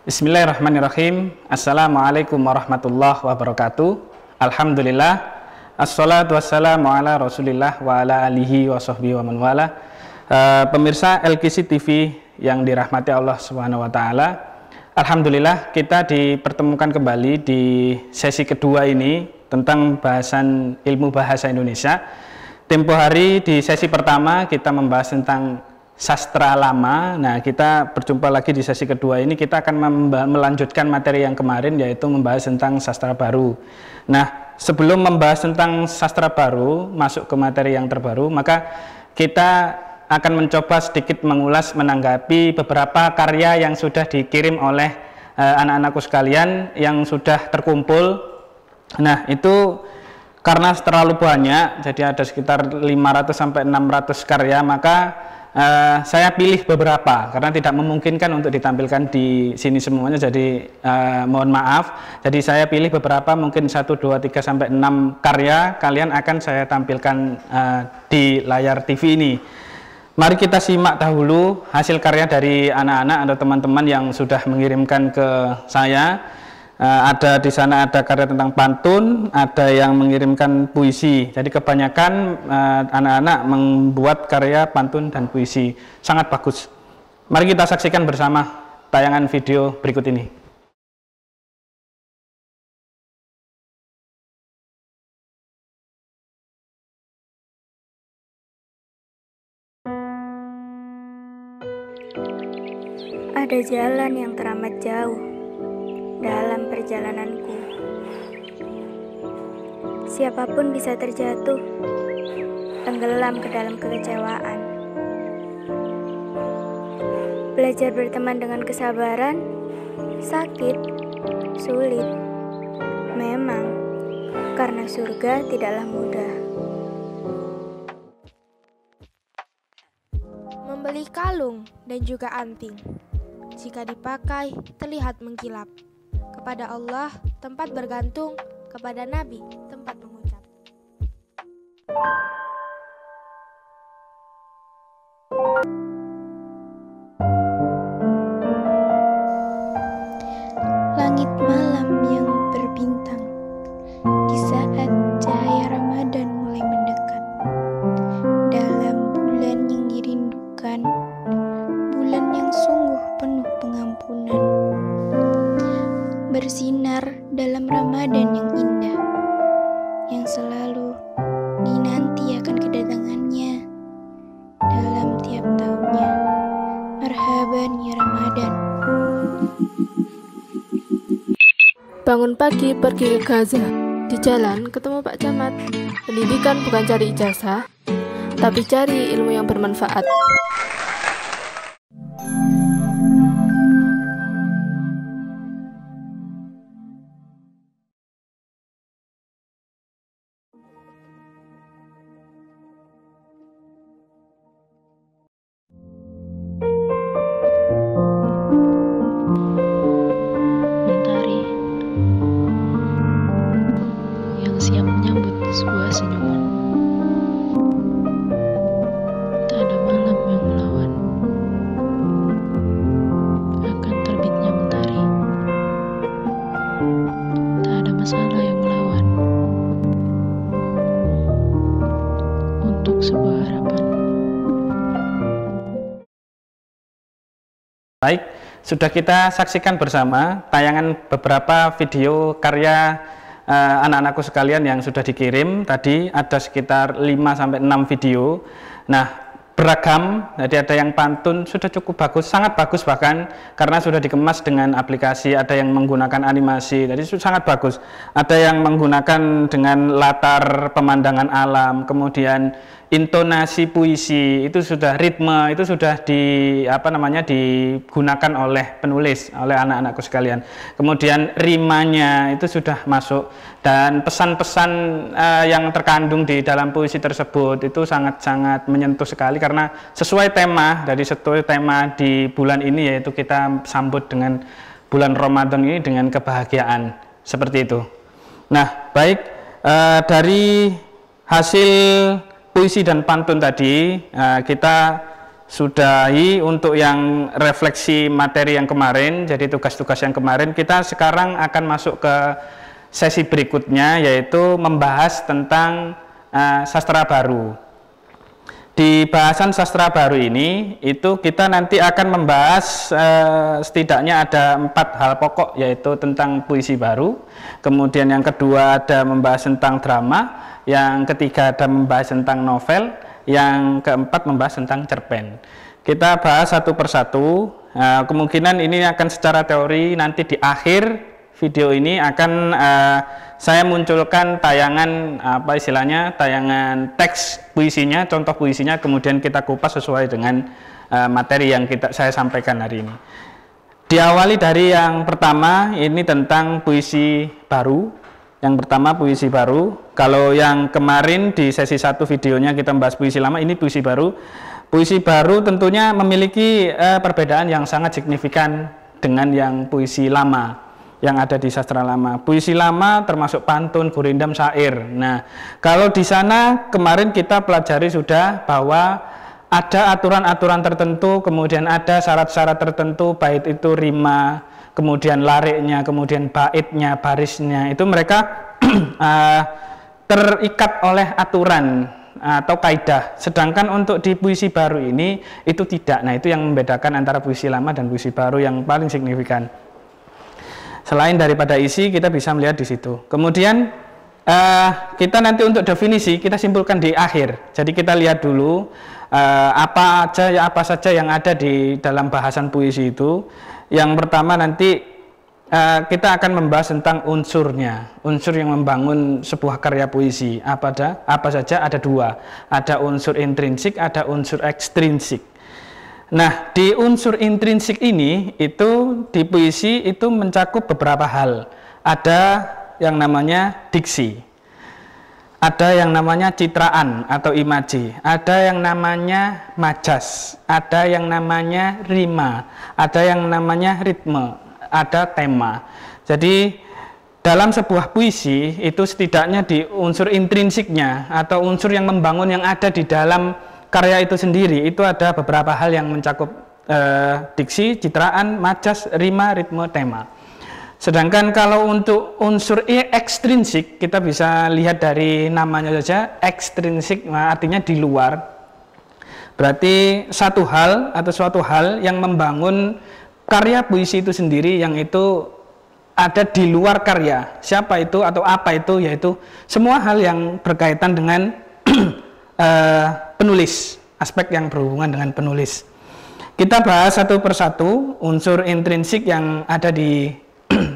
Bismillahirrahmanirrahim. Assalamualaikum warahmatullahi wabarakatuh. Alhamdulillah. Assalatu wassalamu ala rasulillah wa ala alihi wa sahbihi wa man wala. Pemirsa LKC TV yang dirahmati Allah Subhanahu wa taala. Alhamdulillah kita dipertemukan kembali di sesi kedua ini tentang bahasan ilmu bahasa Indonesia. Tempo hari di sesi pertama kita membahas tentang sastra lama. Nah, kita berjumpa lagi di sesi kedua ini. Kita akan melanjutkan materi yang kemarin, yaitu membahas tentang sastra baru. Nah, sebelum membahas tentang sastra baru, masuk ke materi yang terbaru, maka kita akan mencoba sedikit mengulas, menanggapi beberapa karya yang sudah dikirim oleh anak-anakku sekalian yang sudah terkumpul. Nah, itu karena terlalu banyak, jadi ada sekitar 500 sampai 600 karya, maka saya pilih beberapa karena tidak memungkinkan untuk ditampilkan di sini semuanya, jadi mohon maaf. Jadi saya pilih beberapa, mungkin 1, 2, 3 sampai 6 karya kalian akan saya tampilkan di layar TV ini. Mari kita simak dahulu hasil karya dari anak-anak atau teman-teman yang sudah mengirimkan ke saya. Ada di sana ada karya tentang pantun, ada yang mengirimkan puisi. Jadi kebanyakan anak-anak membuat karya pantun dan puisi. Sangat bagus. Mari kita saksikan bersama tayangan video berikut ini. Ada jalan yang teramat jauh dalam perjalananku. Siapapun bisa terjatuh, tenggelam ke dalam kekecewaan. Belajar berteman dengan kesabaran, sakit, sulit. Memang, karena surga tidaklah mudah. Membeli kalung dan juga anting, jika dipakai terlihat mengkilap. Kepada Allah tempat bergantung, kepada Nabi tempat mengucap. Langit malam yang berbintang, di saat cahaya Ramadan mulai mendekat, dalam bulan yang dirindukan, bulan yang sungguh penuh pengampunan, bersinar dalam Ramadan yang indah, yang selalu dinanti akan kedatangannya dalam tiap tahunnya. Marhaban ya Ramadan. Bangun pagi pergi ke Gaza. Di jalan ketemu Pak Camat. Pendidikan bukan cari ijazah, tapi cari ilmu yang bermanfaat. Mentari yang siap menyambut sebuah senyuman. Tak ada malam yang melawan akan terbitnya mentari. Tak ada masalah yang melawan untuk sebuah harapan. Baik, sudah kita saksikan bersama tayangan beberapa video karya anak-anakku sekalian yang sudah dikirim. Tadi ada sekitar 5 sampai 6 video. Nah, beragam, jadi ada yang pantun, sudah cukup bagus, sangat bagus bahkan, karena sudah dikemas dengan aplikasi. Ada yang menggunakan animasi, jadi sangat bagus. Ada yang menggunakan dengan latar pemandangan alam, kemudian intonasi puisi, itu sudah ritme, itu sudah digunakan oleh penulis, oleh anak-anakku sekalian. Kemudian rimanya itu sudah masuk, dan pesan-pesan yang terkandung di dalam puisi tersebut itu sangat-sangat menyentuh sekali, karena sesuai tema di bulan ini, yaitu kita sambut dengan bulan Ramadan ini dengan kebahagiaan, seperti itu. Nah, baik, dari hasil puisi dan pantun tadi, kita sudahi untuk yang refleksi materi yang kemarin, jadi tugas-tugas yang kemarin. Kita sekarang akan masuk ke sesi berikutnya, yaitu membahas tentang sastra baru. Di bahasan sastra baru ini, itu kita nanti akan membahas setidaknya ada 4 hal pokok, yaitu tentang puisi baru, kemudian yang kedua ada membahas tentang drama, yang ketiga ada membahas tentang novel, yang keempat membahas tentang cerpen. Kita bahas satu persatu. Kemungkinan ini akan secara teori, nanti di akhir video ini akan saya munculkan tayangan tayangan teks puisinya, contoh puisinya, kemudian kita kupas sesuai dengan materi yang saya sampaikan hari ini. Diawali dari yang pertama, ini tentang puisi baru. Yang pertama puisi baru. Kalau yang kemarin di sesi 1 videonya kita membahas puisi lama, ini puisi baru. Puisi baru tentunya memiliki perbedaan yang sangat signifikan dengan yang puisi lama yang ada di sastra lama. Puisi lama termasuk pantun, gurindam, syair. Nah, kalau di sana kemarin kita pelajari sudah bahwa ada aturan-aturan tertentu, kemudian ada syarat-syarat tertentu, bait itu rima, kemudian lariknya, kemudian baitnya, barisnya, itu mereka terikat oleh aturan atau kaidah. Sedangkan untuk di puisi baru ini itu tidak. Nah, itu yang membedakan antara puisi lama dan puisi baru yang paling signifikan. Selain daripada isi, kita bisa melihat di situ. Kemudian kita nanti untuk definisi kita simpulkan di akhir. Jadi kita lihat dulu apa saja yang ada di dalam bahasan puisi itu. Yang pertama nanti kita akan membahas tentang unsurnya, unsur yang membangun sebuah karya puisi. Apa saja? Ada 2, ada unsur intrinsik, ada unsur ekstrinsik. Nah, di unsur intrinsik ini itu di puisi itu mencakup beberapa hal. Ada yang namanya diksi, ada yang namanya citraan atau imaji, ada yang namanya majas, ada yang namanya rima, ada yang namanya ritme, ada tema. Jadi dalam sebuah puisi itu setidaknya di unsur intrinsiknya atau unsur yang membangun yang ada di dalam karya itu sendiri, itu ada beberapa hal yang mencakup diksi, citraan, majas, rima, ritme, tema. Sedangkan kalau untuk unsur ekstrinsik, kita bisa lihat dari namanya saja, ekstrinsik artinya di luar. Berarti satu hal atau suatu hal yang membangun karya puisi itu sendiri, yang itu ada di luar karya. Siapa itu atau apa itu? Yaitu semua hal yang berkaitan dengan penulis, aspek yang berhubungan dengan penulis. Kita bahas satu persatu unsur intrinsik yang ada di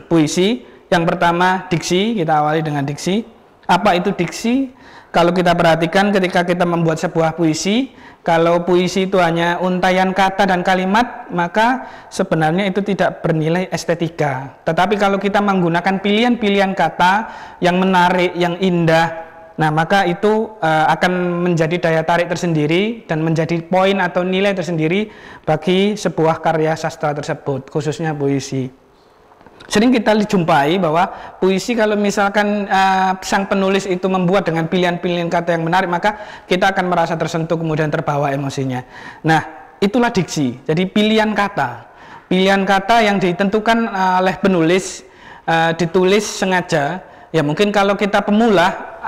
puisi. Yang pertama diksi, kita awali dengan diksi. Apa itu diksi? Kalau kita perhatikan ketika kita membuat sebuah puisi, kalau puisi itu hanya untaian kata dan kalimat, maka sebenarnya itu tidak bernilai estetika. Tetapi kalau kita menggunakan pilihan-pilihan kata yang menarik, yang indah, nah maka itu akan menjadi daya tarik tersendiri dan menjadi poin atau nilai tersendiri bagi sebuah karya sastra tersebut, khususnya puisi. Sering kita jumpai bahwa puisi kalau misalkan sang penulis itu membuat dengan pilihan-pilihan kata yang menarik, maka kita akan merasa tersentuh kemudian terbawa emosinya. Nah, itulah diksi. Jadi pilihan kata yang ditentukan oleh penulis, ditulis sengaja. Ya mungkin kalau kita pemula,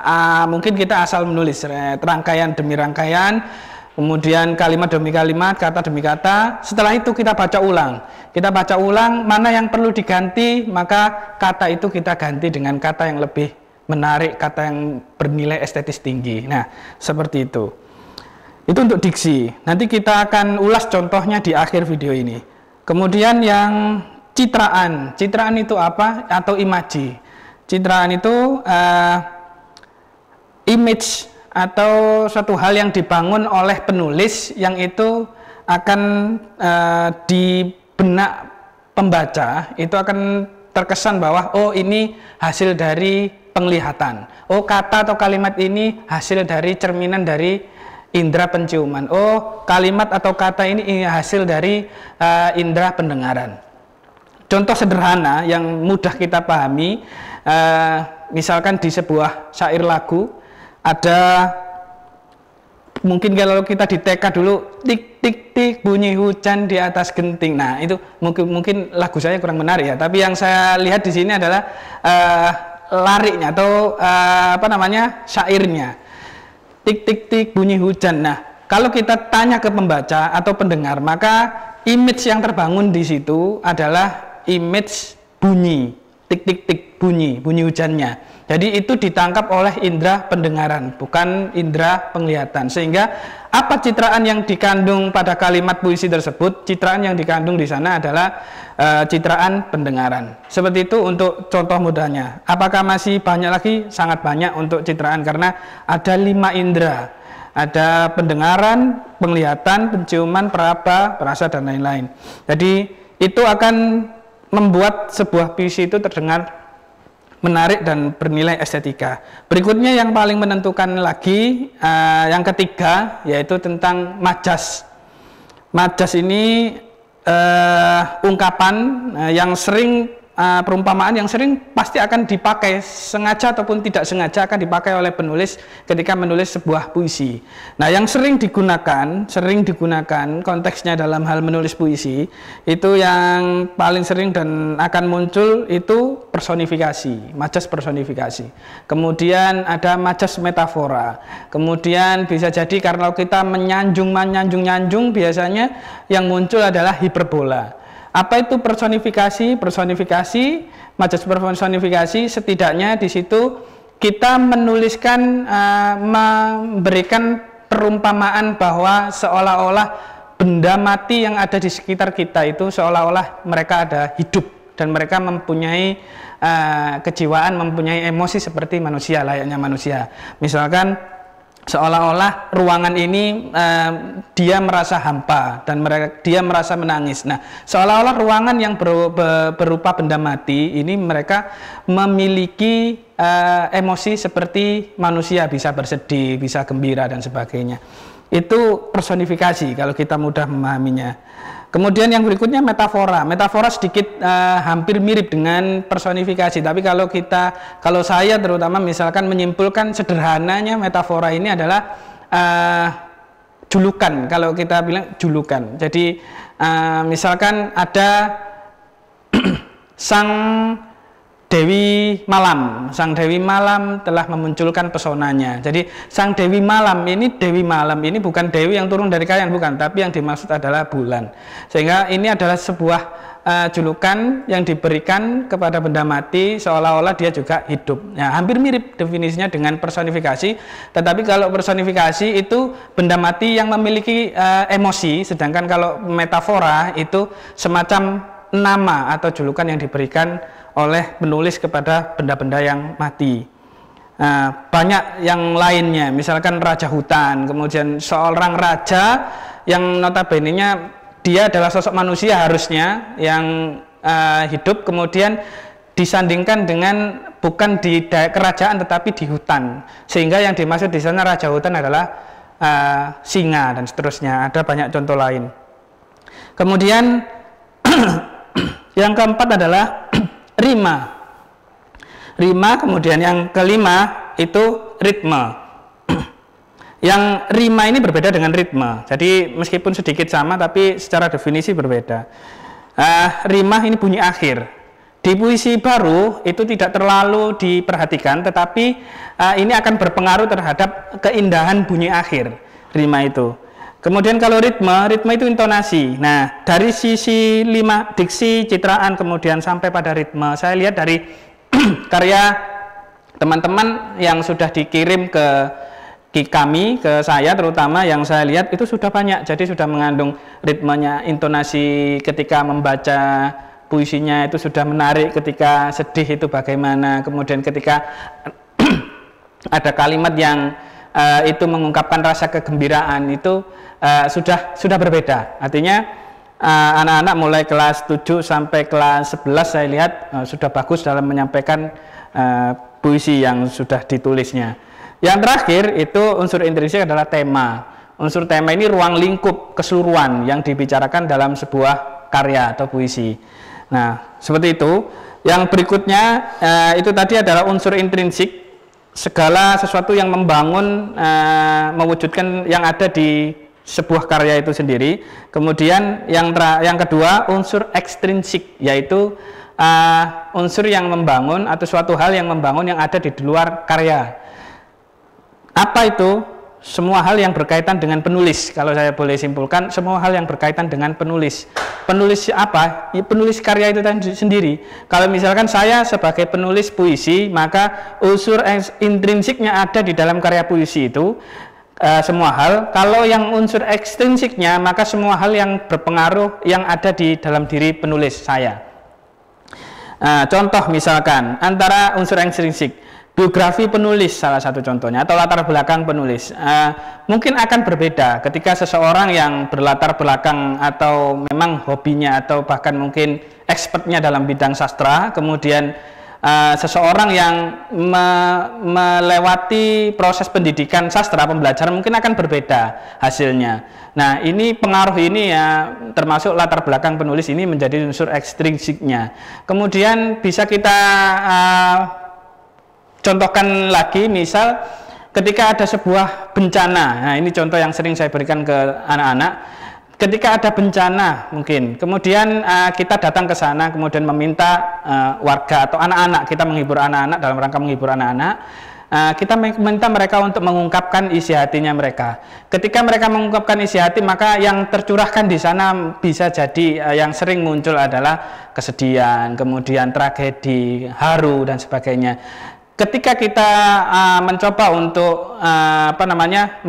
mungkin kita asal menulis rangkaian demi rangkaian, kemudian kalimat demi kalimat, kata demi kata. Setelah itu kita baca ulang. Kita baca ulang mana yang perlu diganti, maka kata itu kita ganti dengan kata yang lebih menarik, kata yang bernilai estetis tinggi. Nah, seperti itu. Itu untuk diksi. Nanti kita akan ulas contohnya di akhir video ini. Kemudian yang citraan. Citraan itu apa? Atau imaji. Citraan itu image atau suatu hal yang dibangun oleh penulis yang itu akan di benak pembaca itu akan terkesan bahwa oh ini hasil dari penglihatan, oh kata atau kalimat ini hasil dari cerminan dari indera penciuman, oh kalimat atau kata ini hasil dari indera pendengaran. Contoh sederhana yang mudah kita pahami, misalkan di sebuah syair lagu ada mungkin kalau kita di TK dulu, tik tik tik bunyi hujan di atas genting. Nah, itu mungkin lagu saya kurang menarik ya. Tapi yang saya lihat di sini adalah lariknya atau syairnya. Tik tik tik bunyi hujan. Nah, kalau kita tanya ke pembaca atau pendengar, maka image yang terbangun di situ adalah image bunyi, tik tik tik bunyi hujannya. Jadi itu ditangkap oleh indera pendengaran, bukan indera penglihatan. Sehingga apa citraan yang dikandung pada kalimat puisi tersebut, citraan yang dikandung di sana adalah citraan pendengaran. Seperti itu untuk contoh mudahnya. Apakah masih banyak lagi? Sangat banyak untuk citraan karena ada 5 indera. Ada pendengaran, penglihatan, penciuman, peraba, perasa, dan lain-lain. Jadi itu akan membuat sebuah puisi itu terdengar menarik dan bernilai estetika. Berikutnya yang paling menentukan lagi, yang ketiga, yaitu tentang majas. Majas ini ungkapan yang sering, perumpamaan yang sering pasti akan dipakai, sengaja ataupun tidak sengaja akan dipakai oleh penulis ketika menulis sebuah puisi. Nah, yang sering digunakan konteksnya dalam hal menulis puisi, itu yang paling sering dan akan muncul itu personifikasi, majas personifikasi. Kemudian ada majas metafora. Kemudian bisa jadi karena kita menyanjung biasanya yang muncul adalah hiperbola. Apa itu personifikasi? Majas personifikasi setidaknya di situ kita menuliskan, memberikan perumpamaan bahwa seolah-olah benda mati yang ada di sekitar kita itu seolah-olah mereka ada hidup dan mereka mempunyai kejiwaan, mempunyai emosi seperti manusia, layaknya manusia. Misalkan seolah-olah ruangan ini dia merasa hampa dan dia merasa menangis. Nah, seolah-olah ruangan yang berupa benda mati ini mereka memiliki emosi seperti manusia, bisa bersedih, bisa gembira dan sebagainya. Itu personifikasi kalau kita mudah memahaminya. Kemudian yang berikutnya metafora. Metafora sedikit hampir mirip dengan personifikasi, tapi kalau saya terutama misalkan menyimpulkan sederhananya metafora ini adalah julukan. Kalau kita bilang julukan. Jadi misalkan ada sang Dewi Malam. Sang Dewi Malam telah memunculkan pesonanya. Jadi sang Dewi Malam ini bukan Dewi yang turun dari kayan, bukan, tapi yang dimaksud adalah bulan. Sehingga ini adalah sebuah julukan yang diberikan kepada benda mati seolah-olah dia juga hidup. Ya, hampir mirip definisinya dengan personifikasi, tetapi kalau personifikasi itu benda mati yang memiliki emosi, sedangkan kalau metafora itu semacam nama atau julukan yang diberikan oleh penulis kepada benda-benda yang mati. Banyak yang lainnya, misalkan raja hutan, kemudian seorang raja yang notabene-nya dia adalah sosok manusia harusnya yang hidup, kemudian disandingkan dengan bukan di kerajaan tetapi di hutan, sehingga yang dimaksud di sana raja hutan adalah singa dan seterusnya. Ada banyak contoh lain. Kemudian yang keempat adalah rima. Kemudian yang kelima itu ritme. Yang rima ini berbeda dengan ritme. Jadi meskipun sedikit sama tapi secara definisi berbeda. Rima ini bunyi akhir. Di puisi baru itu tidak terlalu diperhatikan, tetapi ini akan berpengaruh terhadap keindahan bunyi akhir rima itu. Kemudian kalau ritme itu intonasi. Nah, dari sisi 5 diksi, citraan, kemudian sampai pada ritme, saya lihat dari karya teman-teman yang sudah dikirim ke kami, ke saya terutama, yang saya lihat itu sudah banyak. Jadi sudah mengandung ritmenya, intonasi ketika membaca puisinya itu sudah menarik, ketika sedih itu bagaimana, kemudian ketika ada kalimat yang itu mengungkapkan rasa kegembiraan itu sudah berbeda. Artinya anak-anak mulai kelas 7 sampai kelas 11 saya lihat sudah bagus dalam menyampaikan puisi yang sudah ditulisnya. Yang terakhir itu unsur intrinsik adalah tema. Unsur tema ini ruang lingkup keseluruhan yang dibicarakan dalam sebuah karya atau puisi. Nah, seperti itu. Yang berikutnya itu tadi adalah unsur intrinsik. segala sesuatu yang membangun, mewujudkan yang ada di sebuah karya itu sendiri. Kemudian yang kedua, unsur ekstrinsik, yaitu unsur yang membangun atau suatu hal yang membangun yang ada di luar karya. Apa itu? Semua hal yang berkaitan dengan penulis. Kalau saya boleh simpulkan, semua hal yang berkaitan dengan penulis. Penulis apa? Ya, penulis karya itu sendiri. Kalau misalkan saya sebagai penulis puisi, maka unsur intrinsiknya ada di dalam karya puisi itu, semua hal. Kalau yang unsur ekstrinsiknya, maka semua hal yang berpengaruh yang ada di dalam diri penulis saya. Contoh misalkan antara unsur ekstrinsik, biografi penulis salah satu contohnya, atau latar belakang penulis, mungkin akan berbeda ketika seseorang yang berlatar belakang atau memang hobinya atau bahkan mungkin expertnya dalam bidang sastra, kemudian seseorang yang melewati proses pendidikan sastra, pembelajaran, mungkin akan berbeda hasilnya. Nah, ini pengaruh ini ya, termasuk latar belakang penulis ini menjadi unsur ekstrinsiknya. Kemudian bisa kita contohkan lagi, misal ketika ada sebuah bencana. Nah, ini contoh yang sering saya berikan ke anak-anak. Ketika ada bencana mungkin, kemudian kita datang ke sana, kemudian meminta warga atau anak-anak, kita menghibur anak-anak dalam rangka menghibur anak-anak, kita meminta mereka untuk mengungkapkan isi hatinya mereka. Ketika mereka mengungkapkan isi hati, maka yang tercurahkan di sana bisa jadi yang sering muncul adalah kesedihan, kemudian tragedi, haru dan sebagainya. Ketika kita mencoba untuk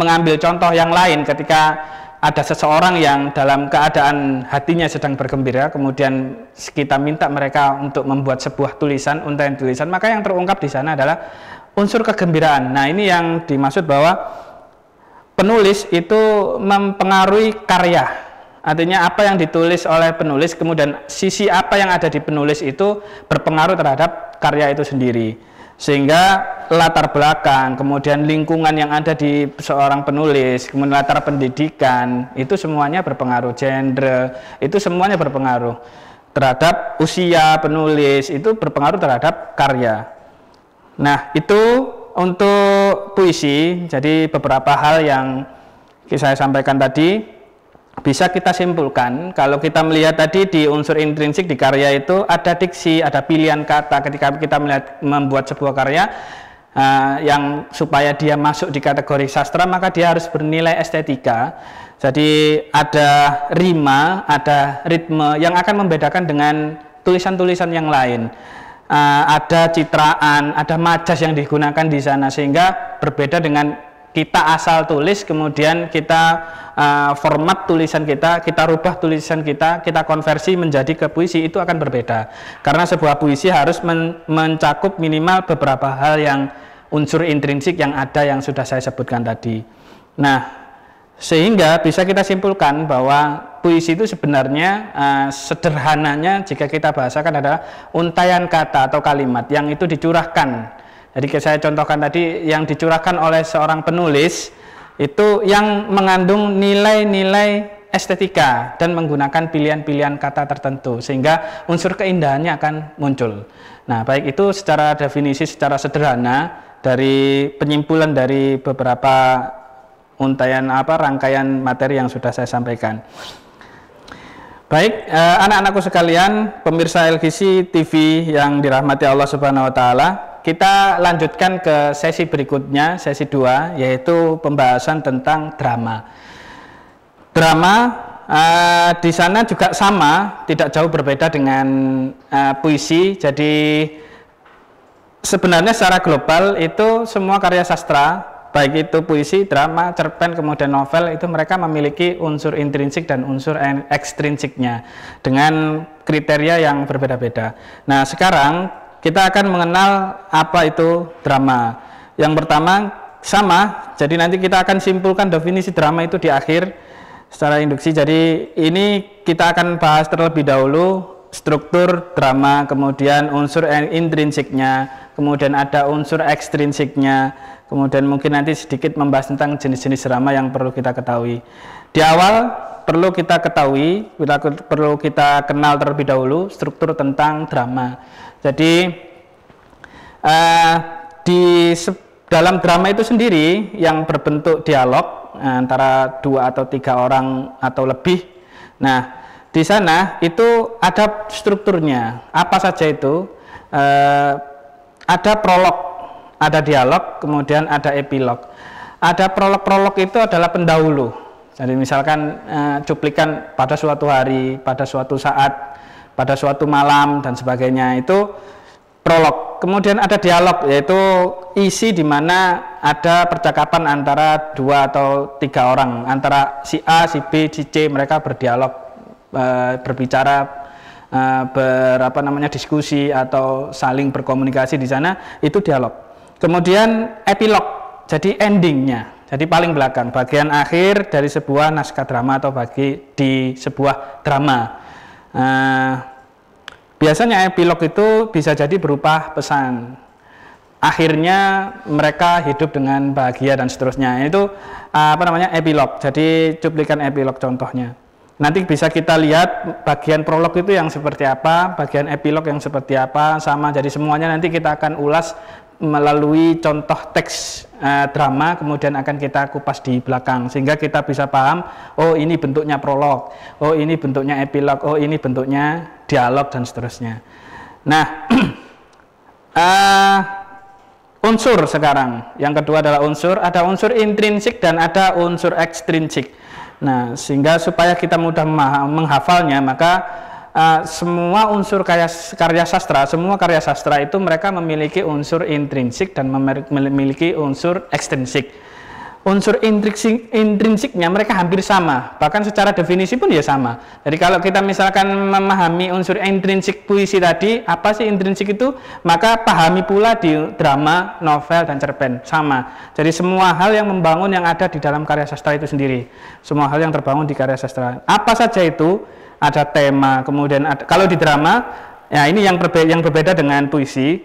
mengambil contoh yang lain, ketika ada seseorang yang dalam keadaan hatinya sedang bergembira, kemudian kita minta mereka untuk membuat sebuah tulisan, untaian tulisan, maka yang terungkap di sana adalah unsur kegembiraan. Nah, ini yang dimaksud bahwa penulis itu mempengaruhi karya. Artinya apa yang ditulis oleh penulis, kemudian sisi apa yang ada di penulis itu berpengaruh terhadap karya itu sendiri. Sehingga latar belakang, kemudian lingkungan yang ada di seorang penulis, kemudian latar pendidikan, itu semuanya berpengaruh, genre, itu semuanya berpengaruh terhadap usia penulis, itu berpengaruh terhadap karya. Nah, itu untuk puisi. Jadi beberapa hal yang saya sampaikan tadi bisa kita simpulkan kalau kita melihat tadi di unsur intrinsik di karya itu ada diksi, ada pilihan kata. Ketika kita membuat sebuah karya yang supaya dia masuk di kategori sastra, maka dia harus bernilai estetika. Jadi ada rima, ada ritme yang akan membedakan dengan tulisan-tulisan yang lain. Ada citraan, ada majas yang digunakan di sana, sehingga berbeda dengan kita asal tulis, kemudian kita format tulisan kita rubah tulisan kita konversi menjadi ke puisi, itu akan berbeda. Karena sebuah puisi harus mencakup minimal beberapa hal yang unsur intrinsik yang ada yang sudah saya sebutkan tadi. Nah, sehingga bisa kita simpulkan bahwa puisi itu sebenarnya sederhananya jika kita bahasakan adalah untaian kata atau kalimat yang itu dicurahkan. Jadi saya contohkan tadi yang dicurahkan oleh seorang penulis itu yang mengandung nilai-nilai estetika dan menggunakan pilihan-pilihan kata tertentu sehingga unsur keindahannya akan muncul. Nah, baik itu secara definisi secara sederhana dari penyimpulan dari beberapa rangkaian materi yang sudah saya sampaikan. Baik, anak-anakku sekalian, pemirsa LGC TV yang dirahmati Allah Subhanahu wa taala. Kita lanjutkan ke sesi berikutnya, sesi 2, yaitu pembahasan tentang drama. Drama di sana juga sama, tidak jauh berbeda dengan puisi. Jadi sebenarnya secara global itu semua karya sastra, baik itu puisi, drama, cerpen, kemudian novel, itu mereka memiliki unsur intrinsik dan unsur ekstrinsiknya dengan kriteria yang berbeda-beda. Nah, sekarang kita akan mengenal apa itu drama. Yang pertama sama, jadi nanti kita akan simpulkan definisi drama itu di akhir secara induksi. Jadi ini kita akan bahas terlebih dahulu struktur drama, kemudian unsur intrinsiknya, kemudian ada unsur ekstrinsiknya, kemudian mungkin nanti sedikit membahas tentang jenis-jenis drama yang perlu kita ketahui. Di awal perlu kita ketahui, perlu kita kenal terlebih dahulu struktur tentang drama. Jadi di dalam drama itu sendiri yang berbentuk dialog antara 2 atau 3 orang atau lebih. Nah, di sana itu ada strukturnya. Apa saja itu? Ada prolog, ada dialog, kemudian ada epilog. Ada prolog itu adalah pendahulu. Jadi misalkan cuplikan pada suatu hari, pada suatu saat, pada suatu malam dan sebagainya, itu prolog. Kemudian ada dialog, yaitu isi di mana ada percakapan antara 2 atau 3 orang, antara si A, si B, si C, mereka berdialog, berbicara, diskusi atau saling berkomunikasi di sana, itu dialog. Kemudian epilog, jadi endingnya, jadi paling belakang, bagian akhir dari sebuah naskah drama atau di sebuah drama. Biasanya epilog itu bisa jadi berupa pesan. Akhirnya mereka hidup dengan bahagia dan seterusnya. Itu epilog. Jadi cuplikan epilog contohnya. Nanti bisa kita lihat bagian prolog itu yang seperti apa, bagian epilog yang seperti apa, sama. Jadi semuanya nanti kita akan ulas melalui contoh teks drama, kemudian akan kita kupas di belakang sehingga kita bisa paham, oh ini bentuknya prolog, oh ini bentuknya epilog, oh ini bentuknya dialog dan seterusnya. Nah, unsur sekarang yang kedua adalah unsur, ada unsur intrinsik dan ada unsur ekstrinsik. Nah, sehingga supaya kita mudah menghafalnya, maka semua unsur karya sastra, semua karya sastra itu mereka memiliki unsur intrinsik dan memiliki unsur ekstrinsik. Unsur intrinsiknya mereka hampir sama, bahkan secara definisi pun ya sama. Jadi kalau kita misalkan memahami unsur intrinsik puisi tadi, apa sih intrinsik itu? Maka pahami pula di drama, novel, dan cerpen, sama. Jadi semua hal yang membangun yang ada di dalam karya sastra itu sendiri, semua hal yang terbangun di karya sastra. Apa saja itu? Ada tema, kemudian kalau di drama, ya ini yang berbeda dengan puisi.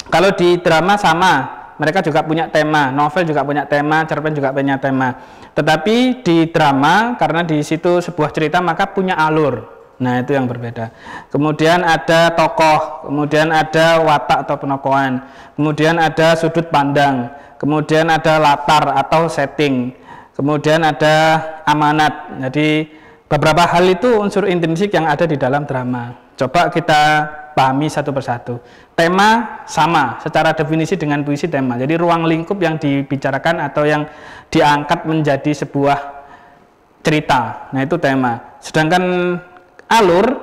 Kalau di drama sama, mereka juga punya tema, novel juga punya tema, cerpen juga punya tema. Tetapi di drama, karena di situ sebuah cerita, maka punya alur. Nah, itu yang berbeda. Kemudian ada tokoh, kemudian ada watak atau penokohan, kemudian ada sudut pandang, kemudian ada latar atau setting, kemudian ada amanat. Jadi beberapa hal itu unsur intrinsik yang ada di dalam drama. Coba kita pahami satu persatu. Tema sama, secara definisi dengan puisi tema. Jadi ruang lingkup yang dibicarakan atau yang diangkat menjadi sebuah cerita. Nah, itu tema. Sedangkan alur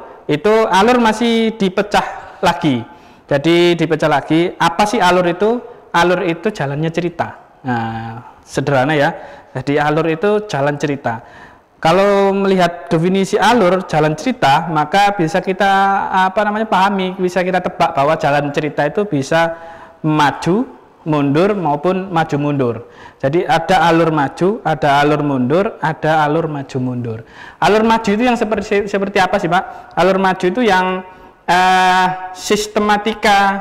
masih dipecah lagi. Jadi dipecah lagi. Apa sih alur itu? Alur itu jalannya cerita. Nah, sederhana ya. Jadi alur itu jalan cerita. Kalau melihat definisi alur jalan cerita, maka bisa kita pahami, bisa kita tebak bahwa jalan cerita itu bisa maju, mundur maupun maju mundur. Jadi ada alur maju, ada alur mundur, ada alur maju mundur. Alur maju itu yang seperti apa sih, Pak? Alur maju itu yang sistematika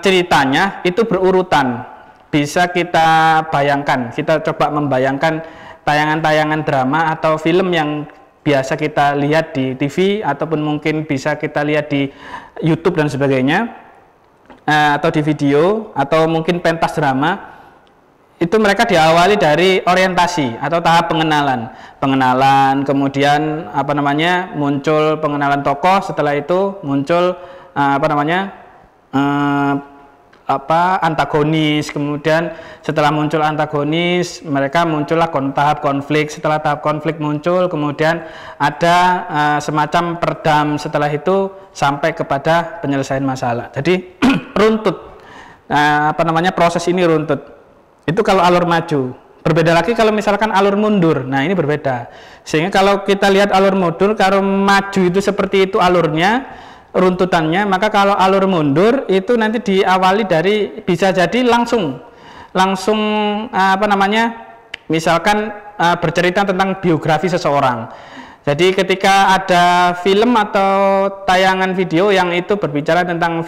ceritanya itu berurutan. Bisa kita bayangkan, kita coba membayangkan tayangan-tayangan drama atau film yang biasa kita lihat di TV ataupun mungkin bisa kita lihat di YouTube dan sebagainya, atau di video atau mungkin pentas drama. Itu mereka diawali dari orientasi atau tahap pengenalan, kemudian muncul pengenalan tokoh, setelah itu muncul antagonis, kemudian setelah muncul antagonis mereka muncullah tahap konflik, setelah tahap konflik muncul kemudian ada semacam peredam, setelah itu sampai kepada penyelesaian masalah. Jadi runtut, proses ini runtut. Itu kalau alur maju. Berbeda lagi kalau misalkan alur mundur. Nah, ini berbeda. Sehingga kalau kita lihat alur mundur, kalau maju itu seperti itu alurnya, runtutannya, maka kalau alur mundur itu nanti diawali dari bisa jadi langsung misalkan bercerita tentang biografi seseorang. Jadi ketika ada film atau tayangan video yang itu berbicara tentang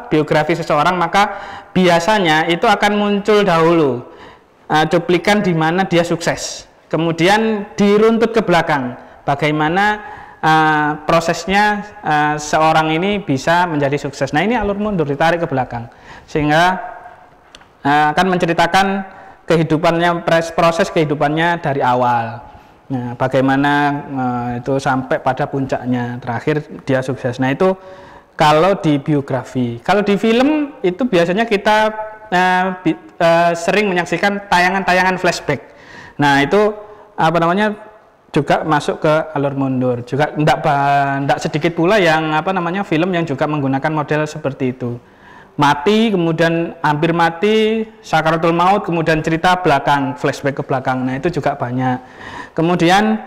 biografi seseorang, maka biasanya itu akan muncul dahulu cuplikan di mana dia sukses, kemudian diruntut ke belakang bagaimana prosesnya seorang ini bisa menjadi sukses. Nah, ini alur mundur ditarik ke belakang sehingga akan menceritakan kehidupannya, proses kehidupannya dari awal. Nah, bagaimana itu sampai pada puncaknya, terakhir dia sukses. Nah, itu kalau di biografi. Kalau di film itu biasanya kita sering menyaksikan tayangan-tayangan flashback. Nah, itu apa namanya juga masuk ke alur mundur. Juga tidak sedikit pula yang apa namanya film yang juga menggunakan model seperti itu. Mati, kemudian hampir mati, sakaratul maut, kemudian cerita belakang, flashback ke belakang. Nah, itu juga banyak. Kemudian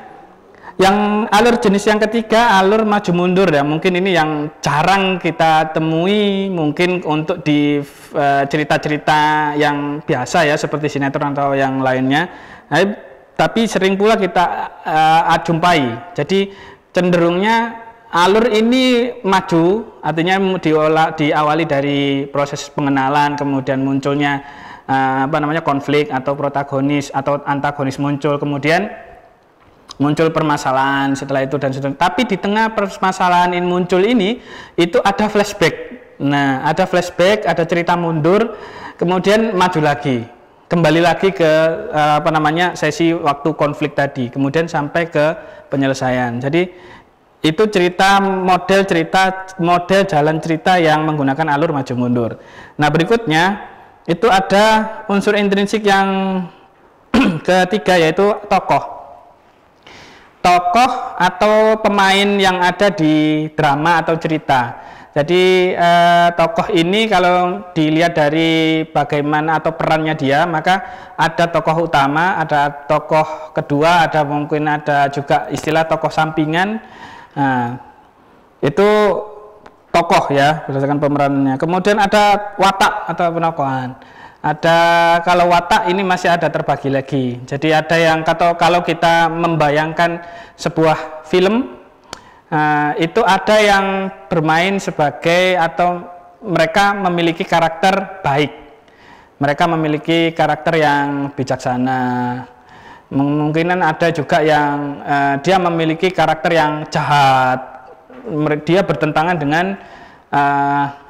yang alur jenis yang ketiga, alur maju mundur ya. Mungkin ini yang jarang kita temui mungkin untuk di cerita-cerita yang biasa ya, seperti sinetron atau yang lainnya. Nah, tapi sering pula kita jumpai. Jadi cenderungnya alur ini maju, artinya diawali dari proses pengenalan, kemudian munculnya apa namanya konflik atau protagonis atau antagonis muncul, kemudian muncul permasalahan setelah itu dan seterusnya. Tapi di tengah permasalahan ini muncul ini, itu ada flashback. Nah, ada flashback, ada cerita mundur, kemudian maju lagi, kembali lagi ke apa namanya sesi waktu konflik tadi, kemudian sampai ke penyelesaian. Jadi itu model jalan cerita yang menggunakan alur maju mundur. Nah, berikutnya itu ada unsur intrinsik yang ketiga, yaitu tokoh atau pemain yang ada di drama atau cerita. Jadi tokoh ini kalau dilihat dari bagaimana atau perannya dia, maka ada tokoh utama, ada tokoh kedua, ada mungkin ada juga istilah tokoh sampingan. Nah, itu tokoh ya berdasarkan pemerannya. Kemudian ada watak atau penokohan. Kalau watak ini masih ada terbagi lagi. Jadi ada yang kalau kita membayangkan sebuah film, itu ada yang bermain sebagai atau mereka memiliki karakter baik. Mereka memiliki karakter yang bijaksana. Kemungkinan ada juga yang dia memiliki karakter yang jahat, dia bertentangan dengan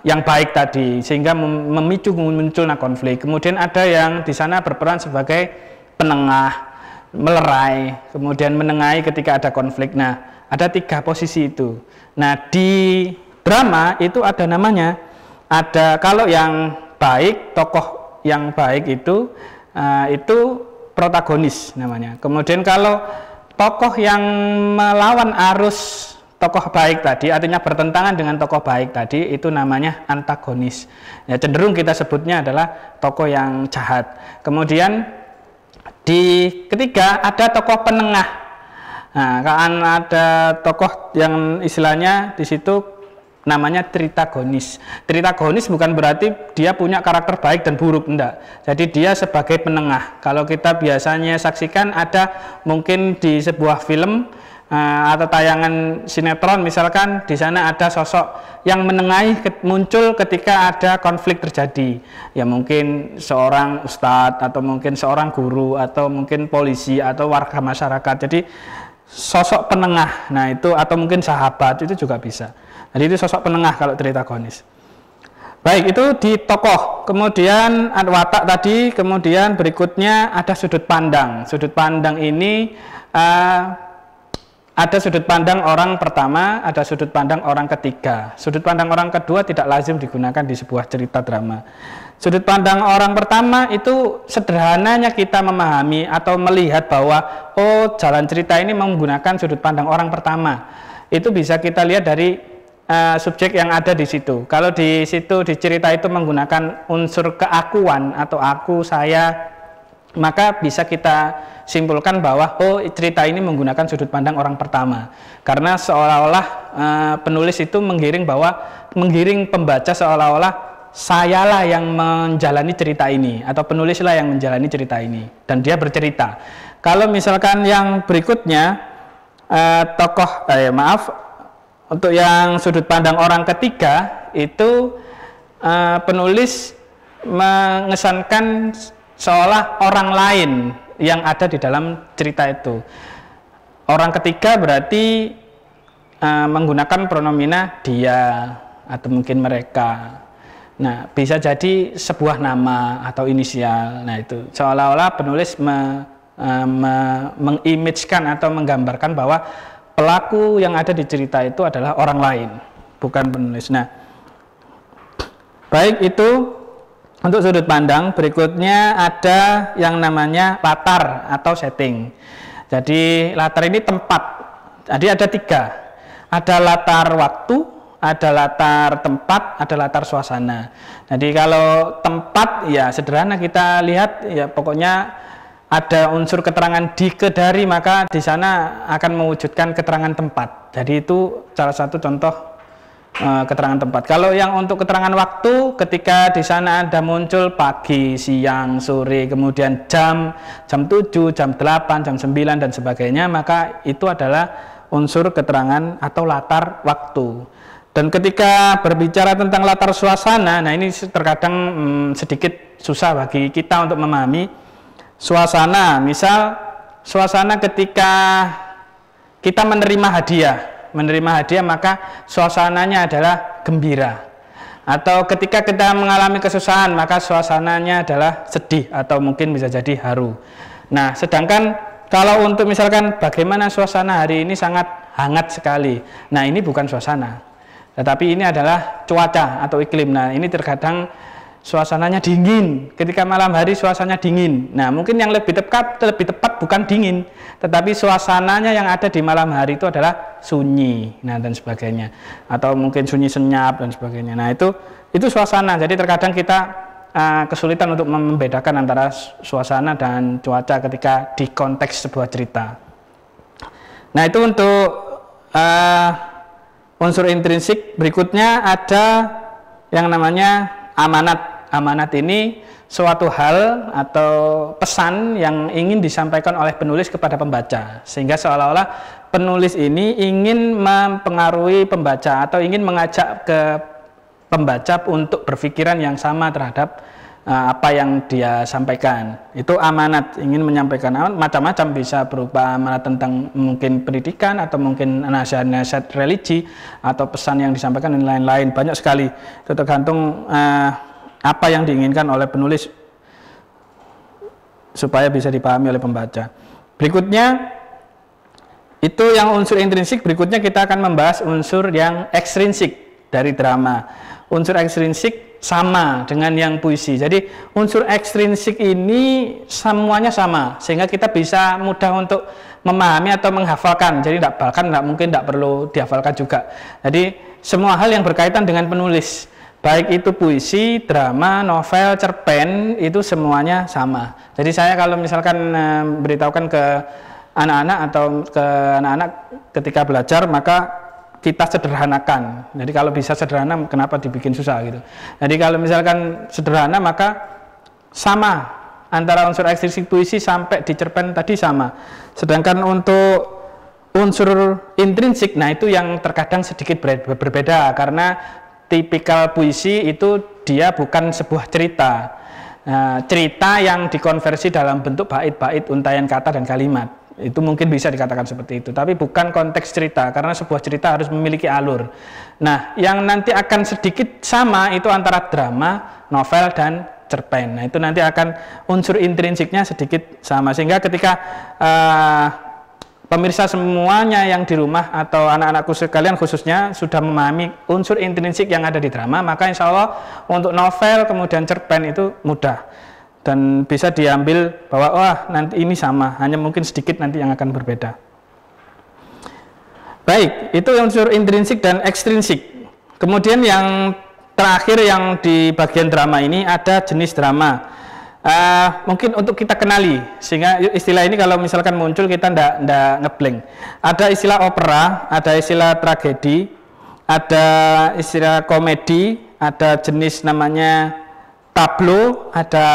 yang baik tadi, sehingga memicu munculnya konflik. Kemudian ada yang di sana berperan sebagai penengah, melerai, kemudian menengahi ketika ada konflik. Nah, ada 3 posisi itu. Nah, di drama itu ada namanya, ada kalau yang baik, tokoh yang baik itu protagonis namanya. Kemudian kalau tokoh yang melawan arus tokoh baik tadi, artinya bertentangan dengan tokoh baik tadi, itu namanya antagonis. Ya, cenderung kita sebutnya adalah tokoh yang jahat. Kemudian di ketiga ada tokoh penengah. Nah, kan ada tokoh yang istilahnya di situ namanya tritagonis. Tritagonis bukan berarti dia punya karakter baik dan buruk, enggak. Jadi dia sebagai penengah. Kalau kita biasanya saksikan ada mungkin di sebuah film atau tayangan sinetron misalkan, di sana ada sosok yang menengahi muncul ketika ada konflik terjadi. Ya mungkin seorang ustadz atau mungkin seorang guru atau mungkin polisi atau warga masyarakat. Jadi sosok penengah. Nah, itu atau mungkin sahabat itu juga bisa. Jadi itu sosok penengah kalau tritagonis. Baik, itu di tokoh. Kemudian ada watak tadi, kemudian berikutnya ada sudut pandang. Sudut pandang ini ada sudut pandang orang pertama, ada sudut pandang orang ketiga. Sudut pandang orang kedua tidak lazim digunakan di sebuah cerita drama. Sudut pandang orang pertama itu sederhananya kita memahami atau melihat bahwa jalan cerita ini menggunakan sudut pandang orang pertama. Itu bisa kita lihat dari subjek yang ada di situ. Kalau di situ di cerita itu menggunakan unsur keakuan atau aku, saya, maka bisa kita simpulkan bahwa cerita ini menggunakan sudut pandang orang pertama. Karena seolah-olah penulis itu menggiring pembaca seolah-olah sayalah yang menjalani cerita ini atau penulislah yang menjalani cerita ini dan dia bercerita. Kalau misalkan yang berikutnya untuk yang sudut pandang orang ketiga itu penulis mengesankan seolah orang lain yang ada di dalam cerita itu. Orang ketiga berarti menggunakan pronomina dia atau mungkin mereka. Nah, bisa jadi sebuah nama atau inisial. Nah, itu seolah-olah penulis mengimagekan atau menggambarkan bahwa pelaku yang ada di cerita itu adalah orang lain, bukan penulis. Nah, baik itu untuk sudut pandang. Berikutnya ada yang namanya latar atau setting. Jadi latar ini tempat. Jadi ada 3. Ada latar waktu, ada latar tempat, ada latar suasana. Jadi kalau tempat ya sederhana, kita lihat ya pokoknya ada unsur keterangan dari, maka di sana akan mewujudkan keterangan tempat. Jadi itu salah satu contoh keterangan tempat. Kalau yang untuk keterangan waktu, ketika di sana ada muncul pagi, siang, sore, kemudian jam 7, jam 8, jam 9 dan sebagainya, maka itu adalah unsur keterangan atau latar waktu. Dan ketika berbicara tentang latar suasana, nah ini terkadang sedikit susah bagi kita untuk memahami suasana. Misal suasana ketika kita menerima hadiah maka suasananya adalah gembira. Atau ketika kita mengalami kesusahan maka suasananya adalah sedih atau mungkin bisa jadi haru. Nah, sedangkan kalau untuk misalkan bagaimana suasana hari ini sangat hangat sekali. Nah, ini bukan suasana, tetapi ini adalah cuaca atau iklim. Nah, ini terkadang suasananya dingin, ketika malam hari suasananya dingin. Nah, mungkin yang lebih tepat bukan dingin, tetapi suasananya yang ada di malam hari itu adalah sunyi, nah dan sebagainya, atau mungkin sunyi senyap dan sebagainya. Nah, itu suasana. Jadi terkadang kita kesulitan untuk membedakan antara suasana dan cuaca ketika di konteks sebuah cerita. Nah, itu untuk unsur intrinsik. Berikutnya ada yang namanya amanat. Amanat ini suatu hal atau pesan yang ingin disampaikan oleh penulis kepada pembaca, sehingga seolah-olah penulis ini ingin mempengaruhi pembaca atau ingin mengajak ke pembaca untuk berpikiran yang sama terhadap apa yang dia sampaikan. Itu amanat, ingin menyampaikan amanat macam-macam, bisa berupa amanat tentang mungkin pendidikan atau mungkin nasihat-nasihat religi atau pesan yang disampaikan dan lain-lain. Banyak sekali, itu tergantung apa yang diinginkan oleh penulis supaya bisa dipahami oleh pembaca. Berikutnya itu yang unsur intrinsik. Berikutnya kita akan membahas unsur yang ekstrinsik dari drama. Unsur ekstrinsik sama dengan yang puisi. Jadi unsur ekstrinsik ini semuanya sama, sehingga kita bisa mudah untuk memahami atau menghafalkan. Jadi bahkan mungkin tidak perlu dihafalkan juga. Jadi semua hal yang berkaitan dengan penulis, baik itu puisi, drama, novel, cerpen, itu semuanya sama. Jadi saya kalau misalkan beritahukan ke anak-anak atau ke anak-anak ketika belajar, maka kita sederhanakan. Jadi kalau bisa sederhana, kenapa dibikin susah gitu. Jadi kalau misalkan sederhana, maka sama antara unsur ekstrinsik puisi sampai di cerpen tadi sama. Sedangkan untuk unsur intrinsik, nah itu yang terkadang sedikit berbeda, karena tipikal puisi itu dia bukan sebuah cerita. Nah, cerita yang dikonversi dalam bentuk bait-bait, untaian kata dan kalimat. Itu mungkin bisa dikatakan seperti itu, tapi bukan konteks cerita, karena sebuah cerita harus memiliki alur. Nah, yang nanti akan sedikit sama itu antara drama, novel, dan cerpen. Nah, itu nanti akan unsur intrinsiknya sedikit sama, sehingga ketika pemirsa semuanya yang di rumah atau anak-anakku sekalian khususnya sudah memahami unsur intrinsik yang ada di drama, maka insya Allah untuk novel kemudian cerpen itu mudah dan bisa diambil bahwa wah nanti ini sama, hanya mungkin sedikit nanti yang akan berbeda. Baik, itu unsur intrinsik dan ekstrinsik. Kemudian yang terakhir yang di bagian drama ini ada jenis drama. Mungkin untuk kita kenali, sehingga istilah ini kalau misalkan muncul kita ndak ngeblank. Ada istilah opera, ada istilah tragedi, ada istilah komedi, ada jenis namanya tablo, ada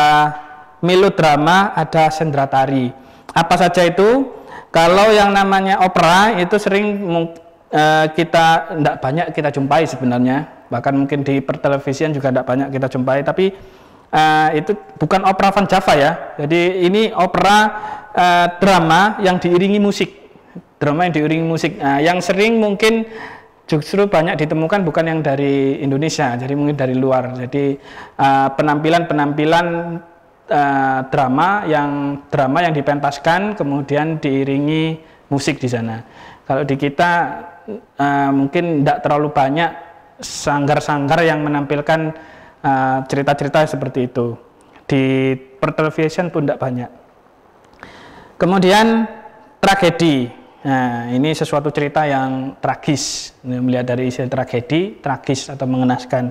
melodrama, ada sendratari. Apa saja itu? Kalau yang namanya opera itu sering kita ndak banyak kita jumpai sebenarnya, bahkan mungkin di pertelevisian juga ndak banyak kita jumpai, tapi itu bukan opera Van Java ya. Jadi ini opera drama yang diiringi musik. Drama yang diiringi musik. Yang sering mungkin justru banyak ditemukan bukan yang dari Indonesia, jadi mungkin dari luar. Jadi penampilan-penampilan drama yang dipentaskan kemudian diiringi musik di sana. Kalau di kita mungkin tidak terlalu banyak sanggar-sanggar yang menampilkan cerita-cerita seperti itu. Di pertelevisian pun tidak banyak. Kemudian tragedi. Nah, ini sesuatu cerita yang tragis. Melihat dari isi tragedi, tragis atau mengenaskan.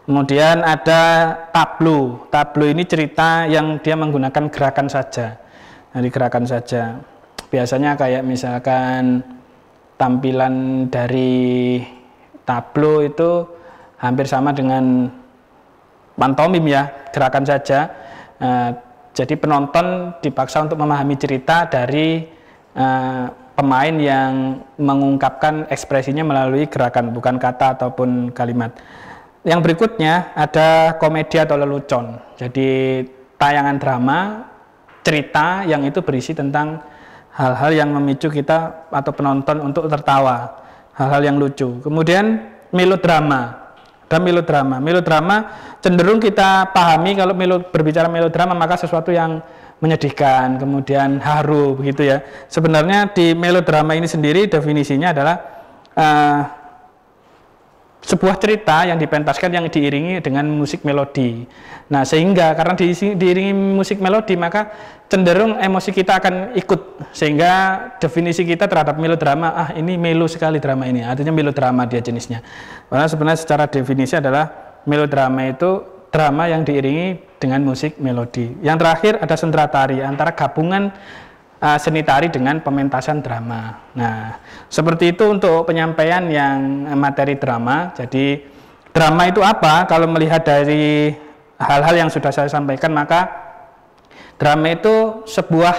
Kemudian ada tablo. Tablo ini cerita yang dia menggunakan gerakan saja. Nah, gerakan saja. Biasanya kayak misalkan tampilan dari tablo itu hampir sama dengan pantomim ya, gerakan saja. Jadi penonton dipaksa untuk memahami cerita dari pemain yang mengungkapkan ekspresinya melalui gerakan, bukan kata ataupun kalimat. Yang berikutnya ada komedi atau lelucon. Jadi tayangan drama, cerita yang itu berisi tentang hal-hal yang memicu kita atau penonton untuk tertawa, hal-hal yang lucu. Kemudian melodrama. Ada melodrama. Melodrama cenderung kita pahami kalau berbicara melodrama maka sesuatu yang menyedihkan, kemudian haru, begitu ya. Sebenarnya di melodrama ini sendiri definisinya adalah sebuah cerita yang dipentaskan yang diiringi dengan musik melodi. Nah, sehingga karena diiringi musik melodi maka cenderung emosi kita akan ikut, sehingga definisi kita terhadap melodrama, ini melo sekali drama ini, artinya melodrama dia jenisnya. Karena sebenarnya secara definisi adalah melodrama itu drama yang diiringi dengan musik melodi. Yang terakhir ada sendera tari, antara gabungan seni tari dengan pementasan drama. Nah, seperti itu untuk penyampaian yang materi drama. Jadi drama itu apa? Kalau melihat dari hal-hal yang sudah saya sampaikan, maka drama itu sebuah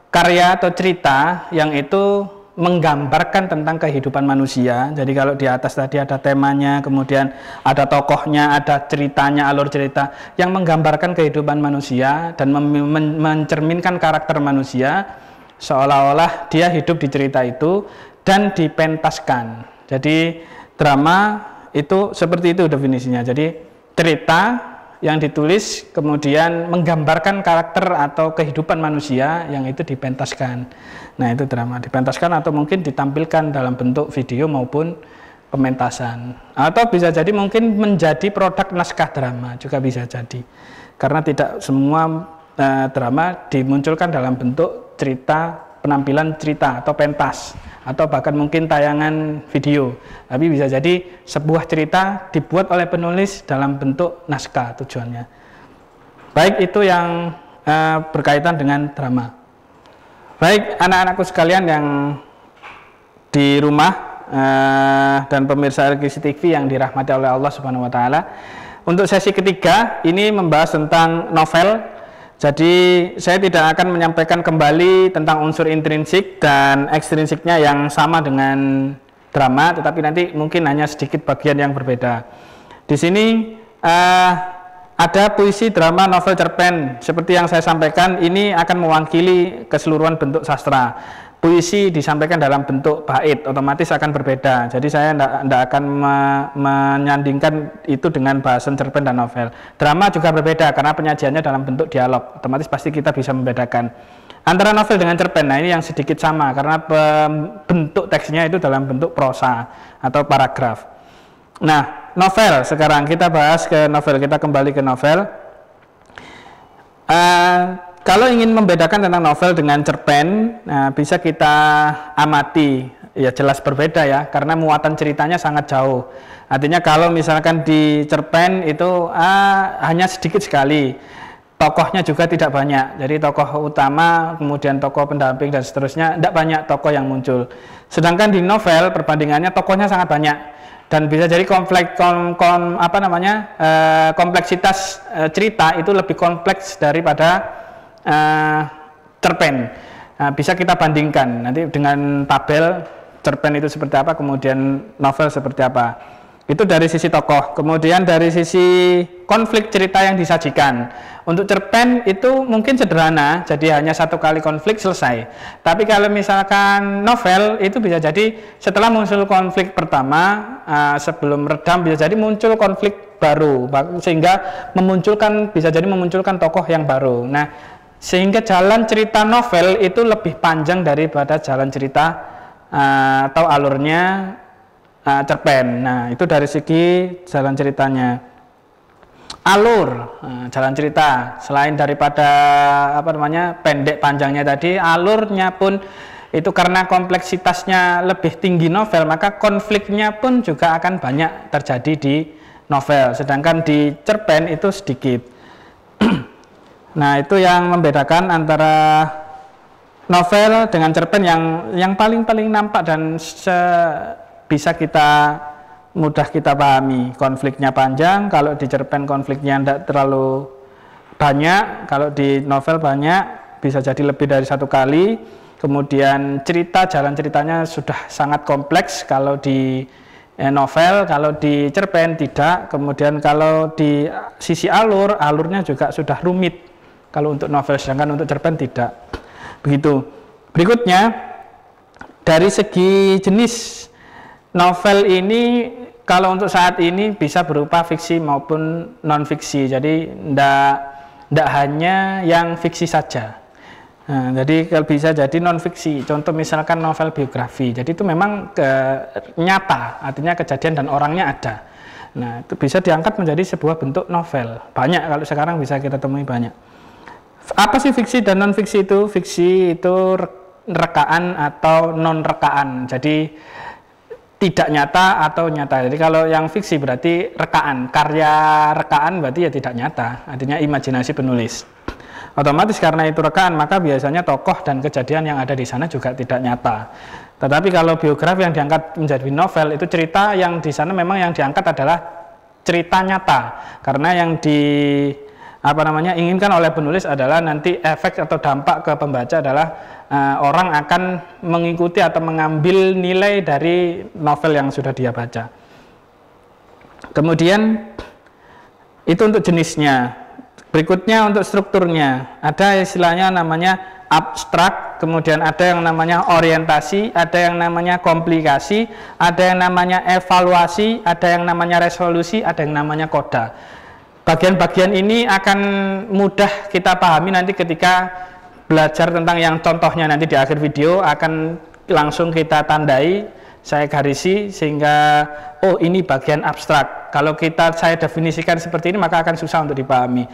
karya atau cerita yang itu menggambarkan tentang kehidupan manusia. Jadi kalau di atas tadi ada temanya, kemudian ada tokohnya, ada ceritanya, alur cerita yang menggambarkan kehidupan manusia dan mencerminkan karakter manusia seolah-olah dia hidup di cerita itu dan dipentaskan. Jadi drama itu seperti itu definisinya. Jadi cerita yang ditulis kemudian menggambarkan karakter atau kehidupan manusia yang itu dipentaskan. Nah, itu drama dipentaskan atau mungkin ditampilkan dalam bentuk video maupun pementasan, atau bisa jadi mungkin menjadi produk naskah drama juga bisa jadi, karena tidak semua drama dimunculkan dalam bentuk cerita, penampilan cerita atau pentas atau bahkan mungkin tayangan video, tapi bisa jadi sebuah cerita dibuat oleh penulis dalam bentuk naskah tujuannya. Baik, itu yang berkaitan dengan drama. Baik, anak-anakku sekalian yang di rumah dan pemirsa LKC TV yang dirahmati oleh Allah Subhanahu wa taala. Untuk sesi ketiga ini membahas tentang novel. Jadi saya tidak akan menyampaikan kembali tentang unsur intrinsik dan ekstrinsiknya yang sama dengan drama, tetapi nanti mungkin hanya sedikit bagian yang berbeda. Di sini ada puisi, drama, novel, cerpen. Seperti yang saya sampaikan, ini akan mewakili keseluruhan bentuk sastra. Puisi disampaikan dalam bentuk bait, otomatis akan berbeda. Jadi saya tidak akan menyandingkan itu dengan bahasan cerpen dan novel. Drama juga berbeda karena penyajiannya dalam bentuk dialog. Otomatis pasti kita bisa membedakan antara novel dengan cerpen. Nah, ini yang sedikit sama karena bentuk teksnya itu dalam bentuk prosa atau paragraf. Nah, novel, sekarang kita bahas ke novel, kita kembali ke novel. Kalau ingin membedakan tentang novel dengan cerpen, bisa kita amati, ya jelas berbeda ya, karena muatan ceritanya sangat jauh. Artinya kalau misalkan di cerpen itu hanya sedikit sekali, tokohnya juga tidak banyak. Jadi tokoh utama, kemudian tokoh pendamping dan seterusnya, tidak banyak tokoh yang muncul. Sedangkan di novel perbandingannya tokohnya sangat banyak. Dan bisa jadi kompleksitas cerita itu lebih kompleks daripada cerpen. Bisa kita bandingkan nanti dengan tabel cerpen itu seperti apa, kemudian novel seperti apa. Itu dari sisi tokoh. Kemudian dari sisi konflik cerita yang disajikan. Untuk cerpen itu mungkin sederhana, jadi hanya satu kali konflik selesai. Tapi kalau misalkan novel itu bisa jadi setelah muncul konflik pertama, sebelum redam bisa jadi muncul konflik baru, sehingga bisa jadi memunculkan tokoh yang baru. Nah, sehingga jalan cerita novel itu lebih panjang daripada jalan cerita atau alurnya cerpen. Nah, itu dari segi jalan ceritanya. Alur jalan cerita, selain daripada pendek panjangnya tadi, alurnya pun itu karena kompleksitasnya lebih tinggi novel, maka konfliknya pun juga akan banyak terjadi di novel, sedangkan di cerpen itu sedikit. Nah, itu yang membedakan antara novel dengan cerpen yang paling nampak dan bisa mudah kita pahami. Konfliknya panjang, kalau di cerpen konfliknya tidak terlalu banyak, kalau di novel banyak, bisa jadi lebih dari satu kali. Kemudian jalan ceritanya sudah sangat kompleks kalau di novel, kalau di cerpen tidak. Kemudian kalau di sisi alurnya juga sudah rumit kalau untuk novel, sedangkan untuk cerpen tidak. Begitu. Berikutnya, dari segi jenis novel ini, kalau untuk saat ini bisa berupa fiksi maupun non-fiksi, jadi tidak hanya yang fiksi saja. Nah, jadi kalau bisa jadi non-fiksi, contoh misalkan novel biografi, jadi itu memang nyata, artinya kejadian dan orangnya ada. Nah, itu bisa diangkat menjadi sebuah bentuk novel. Banyak, kalau sekarang bisa kita temui banyak. Apa sih fiksi dan non-fiksi itu? Fiksi itu rekaan atau non-rekaan, jadi tidak nyata atau nyata. Jadi kalau yang fiksi berarti rekaan, karya rekaan berarti ya tidak nyata, artinya imajinasi penulis. Otomatis karena itu rekaan, maka biasanya tokoh dan kejadian yang ada di sana juga tidak nyata. Tetapi kalau biografi yang diangkat menjadi novel, itu cerita yang di sana memang yang diangkat adalah cerita nyata, karena yang inginkan oleh penulis adalah nanti efek atau dampak ke pembaca adalah orang akan mengikuti atau mengambil nilai dari novel yang sudah dia baca. Kemudian itu untuk jenisnya. Berikutnya untuk strukturnya, ada istilahnya namanya abstrak, kemudian ada yang namanya orientasi, ada yang namanya komplikasi, ada yang namanya evaluasi, ada yang namanya resolusi, ada yang namanya koda. Bagian-bagian ini akan mudah kita pahami nanti ketika belajar tentang yang contohnya nanti di akhir video, akan langsung kita tandai, saya garisi, sehingga oh ini bagian abstrak. Kalau saya definisikan seperti ini maka akan susah untuk dipahami.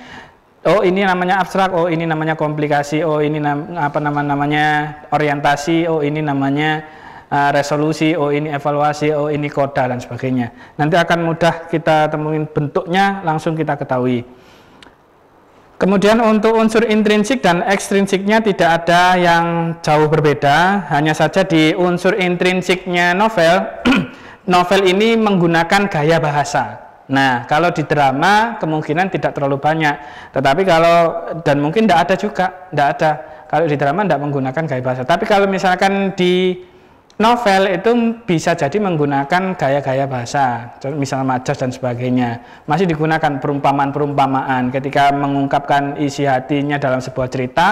Oh ini namanya abstrak, oh ini namanya komplikasi, oh ini namanya orientasi, oh ini namanya resolusi, oh ini evaluasi, oh ini koda dan sebagainya. Nanti akan mudah kita temuin bentuknya, langsung kita ketahui. Kemudian untuk unsur intrinsik dan ekstrinsiknya tidak ada yang jauh berbeda, hanya saja di unsur intrinsiknya novel, novel ini menggunakan gaya bahasa. Nah, kalau di drama kemungkinan tidak terlalu banyak, tetapi dan mungkin tidak ada juga, tidak ada. Kalau di drama tidak menggunakan gaya bahasa, tapi kalau misalkan di novel itu bisa jadi menggunakan gaya-gaya bahasa, misalnya majas dan sebagainya. Masih digunakan perumpamaan-perumpamaan ketika mengungkapkan isi hatinya dalam sebuah cerita,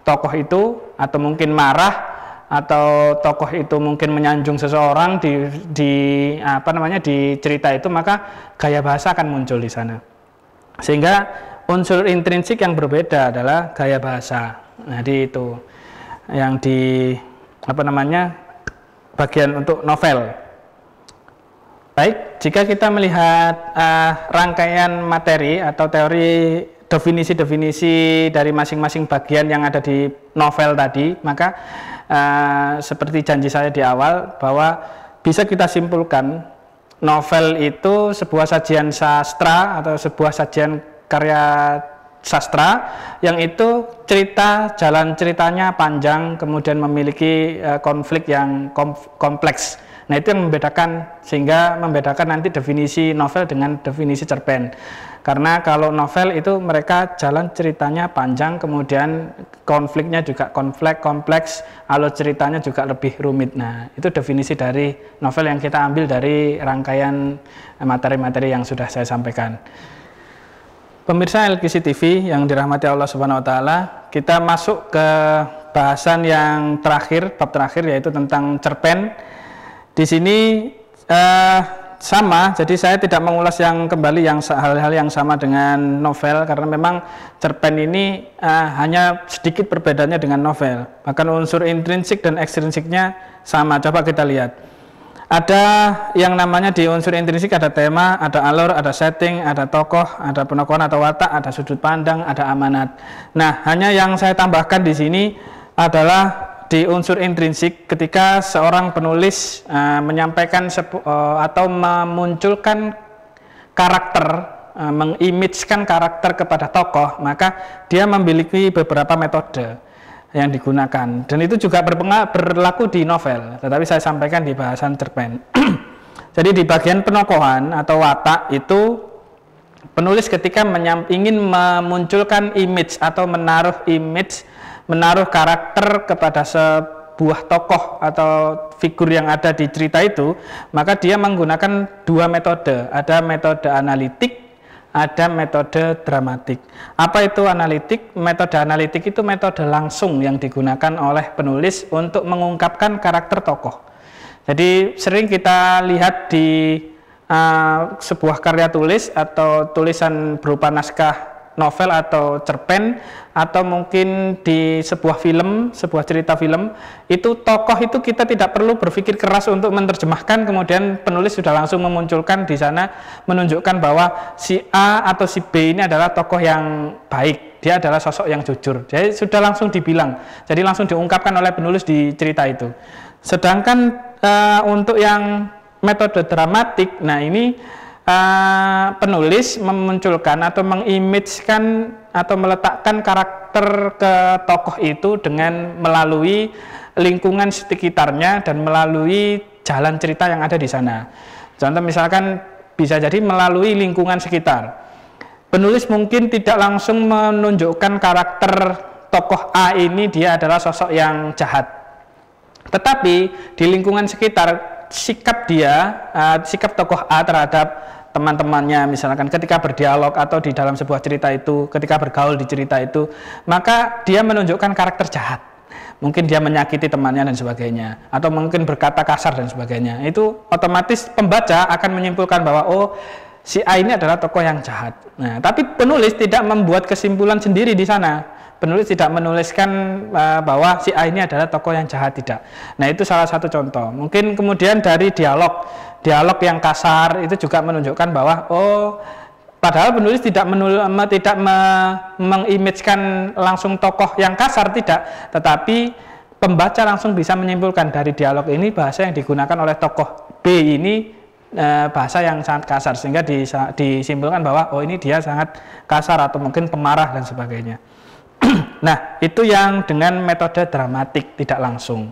tokoh itu atau mungkin marah, atau tokoh itu mungkin menyanjung seseorang di cerita itu, maka gaya bahasa akan muncul di sana. Sehingga unsur intrinsik yang berbeda adalah gaya bahasa. Nah, itu yang bagian untuk novel. Baik, jika kita melihat rangkaian materi atau teori definisi-definisi dari masing-masing bagian yang ada di novel tadi, maka seperti janji saya di awal bahwa bisa kita simpulkan novel itu sebuah sajian sastra atau sebuah sajian karya sastra yang itu jalan ceritanya panjang, kemudian memiliki konflik yang kompleks. Nah, itu yang membedakan, sehingga membedakan nanti definisi novel dengan definisi cerpen. Karena kalau novel itu mereka jalan ceritanya panjang, kemudian konfliknya juga kompleks, alur ceritanya juga lebih rumit. Nah, itu definisi dari novel yang kita ambil dari rangkaian materi-materi yang sudah saya sampaikan. Pemirsa LKC TV yang dirahmati Allah Subhanahu wa taala, kita masuk ke bahasan yang terakhir, bab terakhir, yaitu tentang cerpen. Di sini sama, jadi saya tidak mengulas yang kembali yang hal-hal yang sama dengan novel, karena memang cerpen ini hanya sedikit perbedaannya dengan novel. Bahkan unsur intrinsik dan ekstrinsiknya sama. Coba kita lihat. Ada yang namanya di unsur intrinsik, ada tema, ada alur, ada setting, ada tokoh, ada penokohan atau watak, ada sudut pandang, ada amanat. Nah, hanya yang saya tambahkan di sini adalah di unsur intrinsik, ketika seorang penulis menyampaikan atau memunculkan karakter, mengimagekan karakter kepada tokoh, maka dia memiliki beberapa metode yang digunakan, dan itu juga berlaku di novel, tetapi saya sampaikan di bahasan cerpen. Jadi di bagian penokohan atau watak itu, penulis ketika ingin memunculkan image atau menaruh karakter kepada sebuah tokoh atau figur yang ada di cerita itu, maka dia menggunakan dua metode. Ada metode analitik, ada metode dramatik. Apa itu analitik? Metode analitik itu metode langsung yang digunakan oleh penulis untuk mengungkapkan karakter tokoh. Jadi sering kita lihat di sebuah karya tulis atau tulisan berupa naskah novel atau cerpen, atau mungkin di sebuah film, sebuah cerita film, itu tokoh itu kita tidak perlu berpikir keras untuk menerjemahkan, kemudian penulis sudah langsung memunculkan di sana, menunjukkan bahwa si A atau si B ini adalah tokoh yang baik, dia adalah sosok yang jujur. Jadi sudah langsung dibilang, jadi langsung diungkapkan oleh penulis di cerita itu. Sedangkan untuk yang metode dramatik, nah ini penulis memunculkan atau mengimagekan atau meletakkan karakter ke tokoh itu dengan melalui lingkungan sekitarnya dan melalui jalan cerita yang ada di sana. Contoh misalkan bisa jadi melalui lingkungan sekitar. Penulis mungkin tidak langsung menunjukkan karakter tokoh A ini dia adalah sosok yang jahat, tetapi di lingkungan sekitar sikap tokoh A terhadap teman-temannya, misalkan ketika berdialog atau di dalam sebuah cerita itu, ketika bergaul di cerita itu, maka dia menunjukkan karakter jahat. Mungkin dia menyakiti temannya dan sebagainya, atau mungkin berkata kasar dan sebagainya. Itu otomatis pembaca akan menyimpulkan bahwa oh, si A ini adalah tokoh yang jahat. Nah, tapi penulis tidak membuat kesimpulan sendiri di sana. Penulis tidak menuliskan bahwa si A ini adalah tokoh yang jahat, tidak. Nah, itu salah satu contoh. Mungkin kemudian dari dialog yang kasar itu juga menunjukkan bahwa oh, padahal penulis tidak mengimagekan langsung tokoh yang kasar, tidak, tetapi pembaca langsung bisa menyimpulkan dari dialog ini bahasa yang digunakan oleh tokoh B ini bahasa yang sangat kasar, sehingga disimpulkan bahwa oh, ini dia sangat kasar atau mungkin pemarah dan sebagainya. Nah, itu yang dengan metode dramatik, tidak langsung.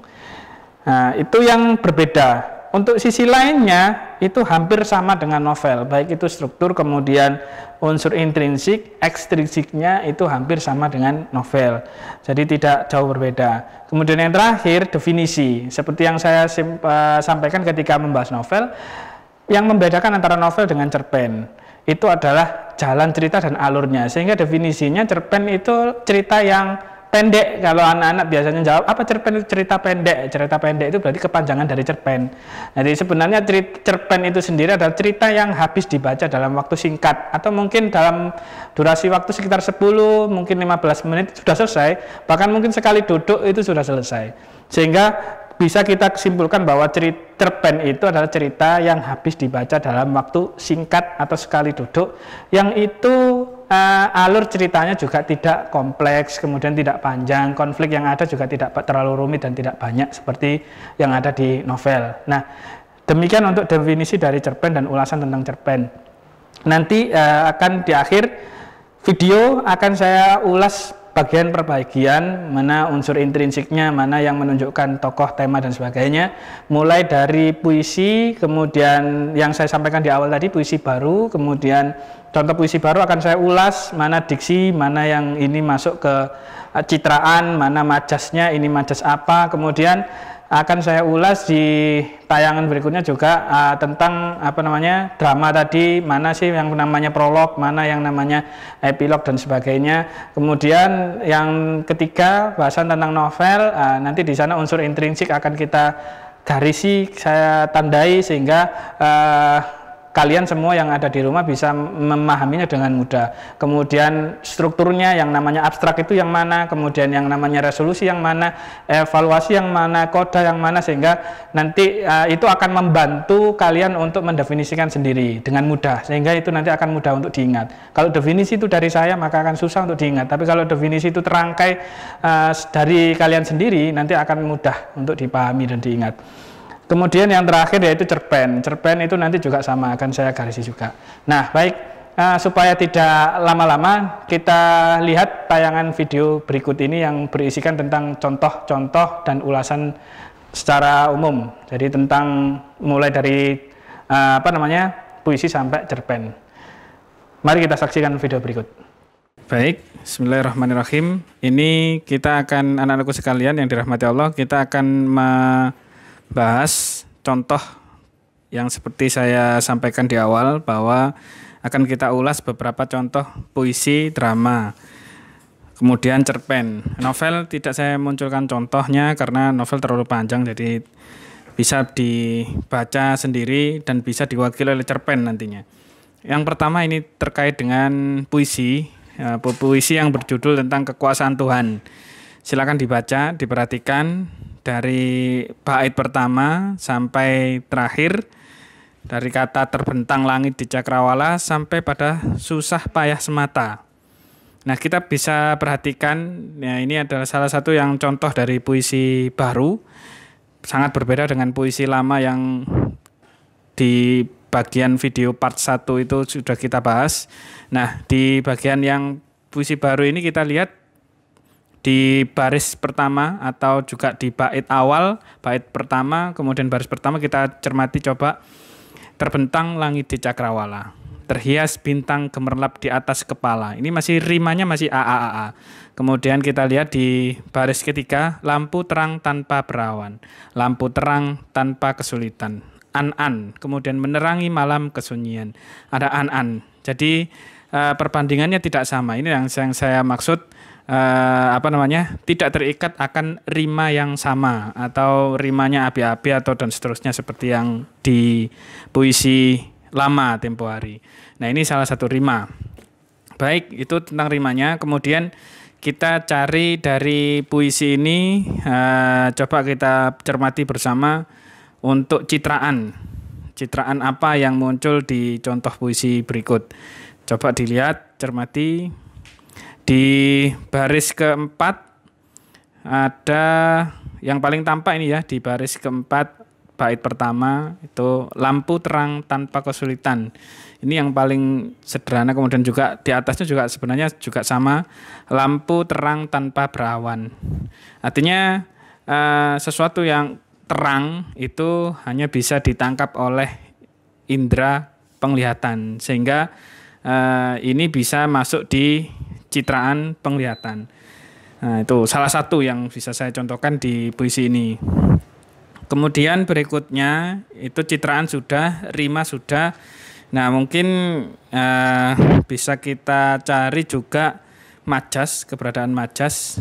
Nah, itu yang berbeda. Untuk sisi lainnya itu hampir sama dengan novel, baik itu struktur, kemudian unsur intrinsik, ekstrinsiknya itu hampir sama dengan novel. Jadi tidak jauh berbeda. Kemudian yang terakhir, definisi. Seperti yang saya sampaikan ketika membahas novel, yang membedakan antara novel dengan cerpen itu adalah jalan cerita dan alurnya. Sehingga definisinya cerpen itu cerita yang pendek. Kalau anak-anak biasanya jawab, apa cerpen itu? Cerita pendek. Cerita pendek itu berarti kepanjangan dari cerpen. Jadi sebenarnya cerpen itu sendiri adalah cerita yang habis dibaca dalam waktu singkat, atau mungkin dalam durasi waktu sekitar 10, mungkin 15 menit sudah selesai. Bahkan mungkin sekali duduk itu sudah selesai. Sehingga bisa kita simpulkan bahwa cerpen itu adalah cerita yang habis dibaca dalam waktu singkat atau sekali duduk, yang itu alur ceritanya juga tidak kompleks, kemudian tidak panjang, konflik yang ada juga tidak terlalu rumit dan tidak banyak seperti yang ada di novel. Nah, demikian untuk definisi dari cerpen dan ulasan tentang cerpen. Nanti akan di akhir video akan saya ulas bagian per bagian, mana unsur intrinsiknya, mana yang menunjukkan tokoh, tema dan sebagainya. Mulai dari puisi, kemudian yang saya sampaikan di awal tadi puisi baru, kemudian contoh puisi baru akan saya ulas, mana diksi, mana yang ini masuk ke citraan, mana majasnya, ini majas apa, kemudian akan saya ulas di tayangan berikutnya juga tentang drama tadi, mana sih yang namanya prolog, mana yang namanya epilog dan sebagainya. Kemudian yang ketiga bahasan tentang novel, nanti di sana unsur intrinsik akan kita garisi, saya tandai sehingga kalian semua yang ada di rumah bisa memahaminya dengan mudah. Kemudian strukturnya yang namanya abstrak itu yang mana, kemudian yang namanya resolusi yang mana, evaluasi yang mana, koda yang mana, sehingga nanti itu akan membantu kalian untuk mendefinisikan sendiri dengan mudah, sehingga itu nanti akan mudah untuk diingat. Kalau definisi itu dari saya maka akan susah untuk diingat, tapi kalau definisi itu terangkai dari kalian sendiri nanti akan mudah untuk dipahami dan diingat. Kemudian yang terakhir yaitu cerpen. Cerpen itu nanti juga sama, akan saya garisi juga. Nah, baik, supaya tidak lama-lama, kita lihat tayangan video berikut ini yang berisikan tentang contoh-contoh dan ulasan secara umum. Jadi tentang mulai dari puisi sampai cerpen. Mari kita saksikan video berikut. Baik, bismillahirrahmanirrahim. Ini kita akan, anak-anakku sekalian yang dirahmati Allah, kita akan bahas contoh yang seperti saya sampaikan di awal, bahwa akan kita ulas beberapa contoh puisi, drama, kemudian cerpen. Novel tidak saya munculkan contohnya karena novel terlalu panjang, jadi bisa dibaca sendiri dan bisa diwakili oleh cerpen nantinya. Yang pertama ini terkait dengan puisi yang berjudul tentang kekuasaan Tuhan. Silakan dibaca, diperhatikan dari bait pertama sampai terakhir, dari kata terbentang langit di cakrawala sampai pada susah payah semata. Nah, kita bisa perhatikan, ya, ini adalah salah satu yang contoh dari puisi baru, sangat berbeda dengan puisi lama yang di bagian video part 1 itu sudah kita bahas. Nah, di bagian yang puisi baru ini kita lihat di baris pertama atau juga di bait awal, bait pertama, kemudian baris pertama kita cermati coba. Terbentang langit di cakrawala, terhias bintang gemerlap di atas kepala. Ini masih rimanya masih a. Kemudian kita lihat di baris ketiga, lampu terang tanpa berawan, lampu terang tanpa kesulitan. An-an, kemudian menerangi malam kesunyian. Ada an-an. Jadi perbandingannya tidak sama. Ini yang saya maksud. Tidak terikat akan rima yang sama atau rimanya abi-abi atau dan seterusnya seperti yang di puisi lama tempo hari. Nah, ini salah satu rima. Baik, itu tentang rimanya. Kemudian kita cari dari puisi ini, coba kita cermati bersama untuk citraan apa yang muncul di contoh puisi berikut. Coba dilihat, cermati. Di baris keempat ada yang paling tampak ini ya, di baris keempat bait pertama itu lampu terang tanpa kesulitan. Ini yang paling sederhana, kemudian juga di atasnya juga sebenarnya juga sama, lampu terang tanpa berawan. Artinya sesuatu yang terang itu hanya bisa ditangkap oleh indera penglihatan, sehingga ini bisa masuk di citraan penglihatan. Nah, itu salah satu yang bisa saya contohkan di puisi ini. Kemudian berikutnya itu citraan sudah, rima sudah. Nah, mungkin bisa kita cari juga majas, keberadaan majas.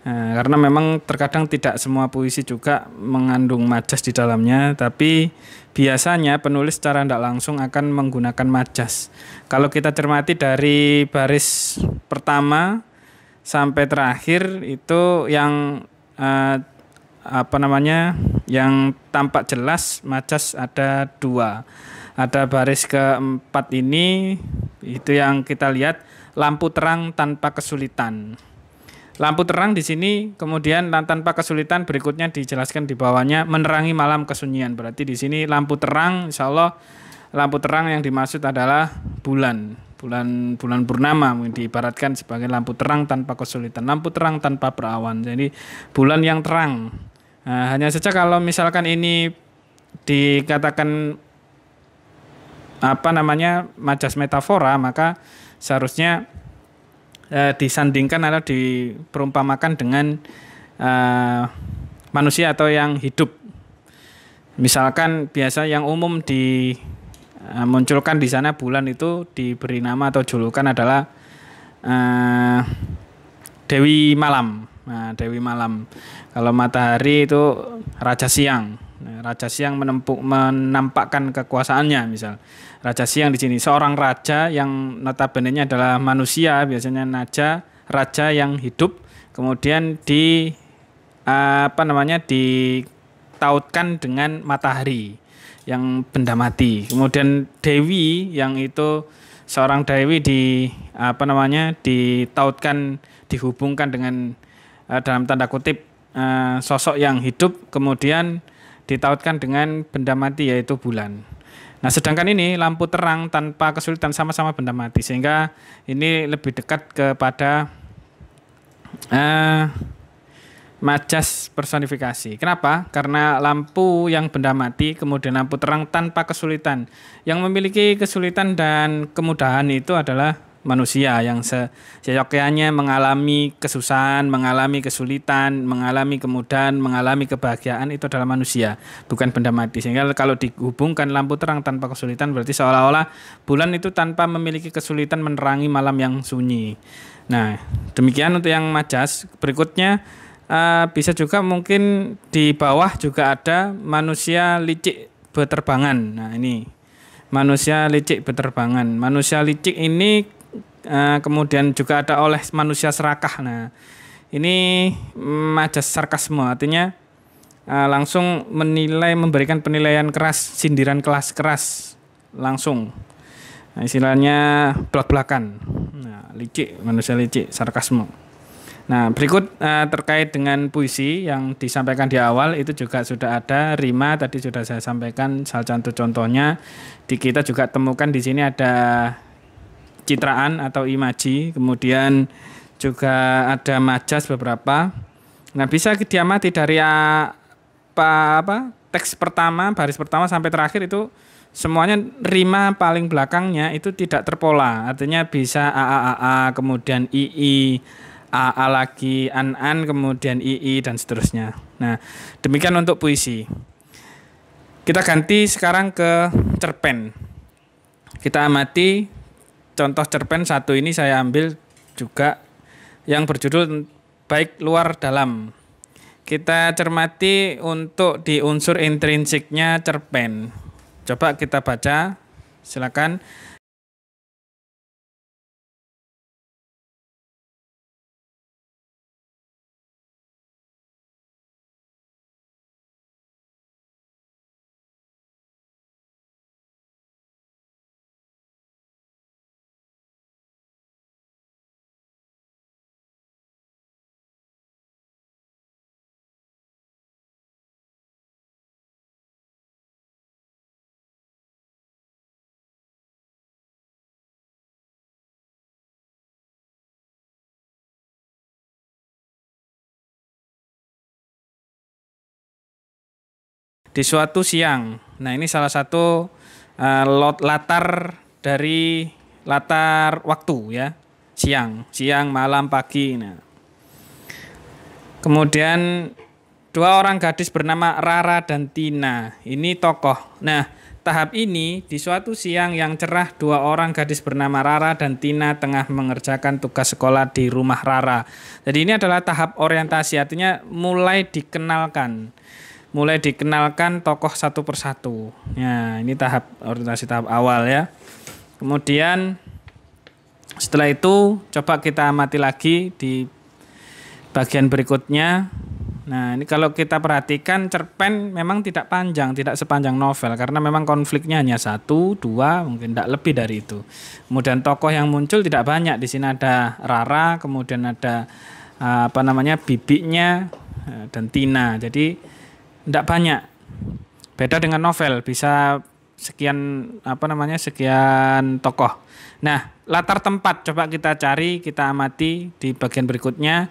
Karena memang terkadang tidak semua puisi juga mengandung majas di dalamnya, tapi biasanya penulis secara tidak langsung akan menggunakan majas. Kalau kita cermati dari baris pertama sampai terakhir itu yang yang tampak jelas majas ada 2. Ada baris keempat ini, itu yang kita lihat lampu terang tanpa kesulitan. Lampu terang di sini, kemudian tanpa kesulitan berikutnya dijelaskan di bawahnya menerangi malam kesunyian. Berarti di sini lampu terang, insya Allah lampu terang yang dimaksud adalah bulan. bulan purnama diibaratkan sebagai lampu terang tanpa kesulitan, lampu terang tanpa berawan. Jadi bulan yang terang. Nah, hanya saja kalau misalkan ini dikatakan majas metafora, maka seharusnya disandingkan atau diperumpamakan dengan manusia atau yang hidup. Misalkan biasa yang umum dimunculkan di sana bulan itu diberi nama atau julukan adalah Dewi Malam. Nah, Dewi Malam. Kalau matahari itu Raja Siang. Nah, Raja Siang menampakkan kekuasaannya, misal. Raja Siang di sini seorang raja yang notabene-nya adalah manusia, biasanya raja yang hidup, kemudian ditautkan dengan matahari yang benda mati. Kemudian Dewi yang itu seorang Dewi ditautkan, dihubungkan dengan dalam tanda kutip sosok yang hidup, kemudian ditautkan dengan benda mati yaitu bulan. Nah, sedangkan ini lampu terang tanpa kesulitan, sama-sama benda mati, sehingga ini lebih dekat kepada majas personifikasi. Kenapa? Karena lampu yang benda mati, kemudian lampu terang tanpa kesulitan. Yang memiliki kesulitan dan kemudahan itu adalah manusia yang seyogyanya mengalami kesusahan, mengalami kesulitan, mengalami kemudahan, mengalami kebahagiaan, itu adalah manusia, bukan benda mati. Sehingga kalau dihubungkan lampu terang tanpa kesulitan, berarti seolah-olah bulan itu tanpa memiliki kesulitan menerangi malam yang sunyi. Nah, demikian untuk yang majas. Berikutnya bisa juga mungkin di bawah juga ada manusia licik beterbangan. Nah, ini manusia licik beterbangan. Manusia licik ini kemudian juga ada oleh manusia serakah. Nah, ini majas sarkasme, artinya langsung memberikan penilaian keras, sindiran keras langsung. Nah, istilahnya belak-belakan. Nah, licik, manusia licik, sarkasme. Nah, berikut terkait dengan puisi yang disampaikan di awal, itu juga sudah ada rima, tadi sudah saya sampaikan salah satu contohnya. Di kita juga temukan di sini ada citraan atau imaji, kemudian juga ada majas beberapa. Nah, bisa diamati dari teks pertama, baris pertama sampai terakhir itu semuanya rima paling belakangnya itu tidak terpola. Artinya bisa a, kemudian ii, a lagi, an, kemudian ii, dan seterusnya. Nah, demikian untuk puisi. Kita ganti sekarang ke cerpen. Kita amati contoh cerpen satu ini, saya ambil juga yang berjudul Baik Luar Dalam. Kita cermati untuk di unsur intrinsiknya cerpen. Coba kita baca, silakan. Di suatu siang. Nah, ini salah satu latar dari latar waktu ya. Siang, malam, pagi. Nah. Kemudian dua orang gadis bernama Rara dan Tina. Ini tokoh. Nah, tahap ini di suatu siang yang cerah, dua orang gadis bernama Rara dan Tina tengah mengerjakan tugas sekolah di rumah Rara. Jadi ini adalah tahap orientasi, artinya mulai dikenalkan tokoh satu persatu. Ya, ini tahap orientasi, tahap awal ya. Kemudian setelah itu coba kita amati lagi di bagian berikutnya. Nah, ini kalau kita perhatikan cerpen memang tidak panjang, tidak sepanjang novel karena memang konfliknya hanya 1, 2, mungkin tidak lebih dari itu. Kemudian tokoh yang muncul tidak banyak. Di sini ada Rara, kemudian ada bibinya dan Tina. Jadi tidak banyak. Beda dengan novel, bisa sekian tokoh. Nah, latar tempat coba kita cari, kita amati di bagian berikutnya.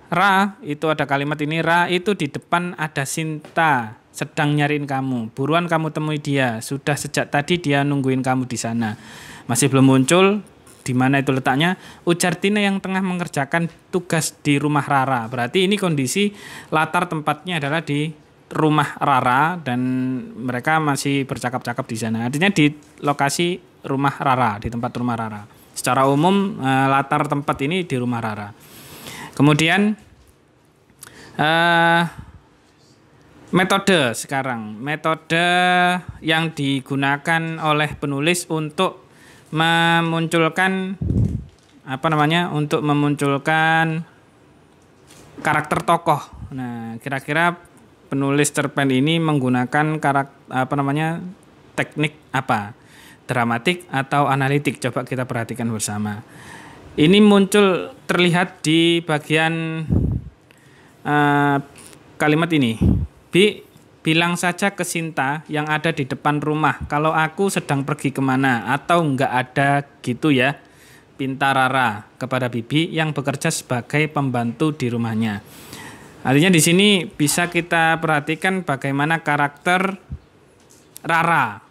Ra itu ada kalimat ini, Ra itu di depan ada Sinta sedang nyariin kamu. Buruan kamu temui dia. Sudah sejak tadi dia nungguin kamu di sana. Masih belum muncul. Di mana itu letaknya? Ujar Tina yang tengah mengerjakan tugas di rumah Rara. Berarti ini kondisi latar tempatnya adalah di rumah Rara dan mereka masih bercakap-cakap di sana. Artinya di lokasi rumah Rara, di tempat rumah Rara. Secara umum latar tempat ini di rumah Rara. Kemudian metode sekarang, metode yang digunakan oleh penulis untuk memunculkan untuk memunculkan karakter tokoh. Nah, kira-kira penulis cerpen ini menggunakan teknik apa? Dramatik atau analitik? Coba kita perhatikan bersama. Ini muncul terlihat di bagian kalimat ini. Bilang saja ke Sinta yang ada di depan rumah kalau aku sedang pergi kemana atau enggak ada gitu ya. Pinta Rara kepada Bibi yang bekerja sebagai pembantu di rumahnya. Artinya di sini bisa kita perhatikan bagaimana karakter Rara.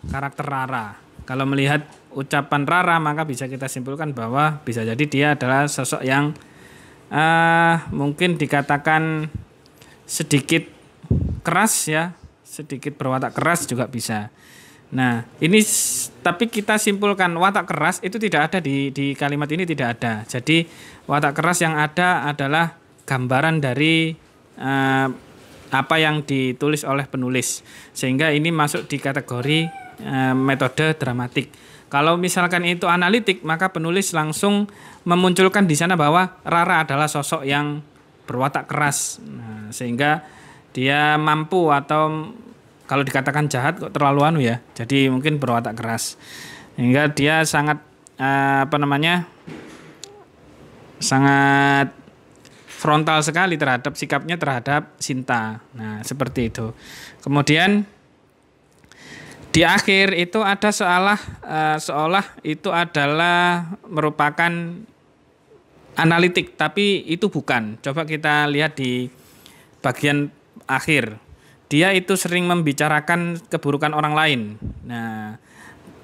Kalau melihat ucapan Rara maka bisa kita simpulkan bahwa bisa jadi dia adalah sosok yang mungkin dikatakan sedikit keras ya, sedikit berwatak keras juga bisa. Nah, ini tapi kita simpulkan watak keras itu tidak ada di kalimat ini, tidak ada. Jadi watak keras yang ada adalah gambaran dari apa yang ditulis oleh penulis. Sehingga ini masuk di kategori metode dramatik. Kalau misalkan itu analitik, maka penulis langsung memunculkan di sana bahwa Rara adalah sosok yang berwatak keras. Nah, sehingga dia mampu atau kalau dikatakan jahat kok terlalu ya. Jadi mungkin berwatak keras. Sehingga dia sangat sangat frontal sekali terhadap sikapnya terhadap Sinta. Nah, seperti itu. Kemudian di akhir itu ada seolah itu adalah merupakan analitik, tapi itu bukan. Coba kita lihat di bagian akhir. Dia itu sering membicarakan keburukan orang lain. Nah,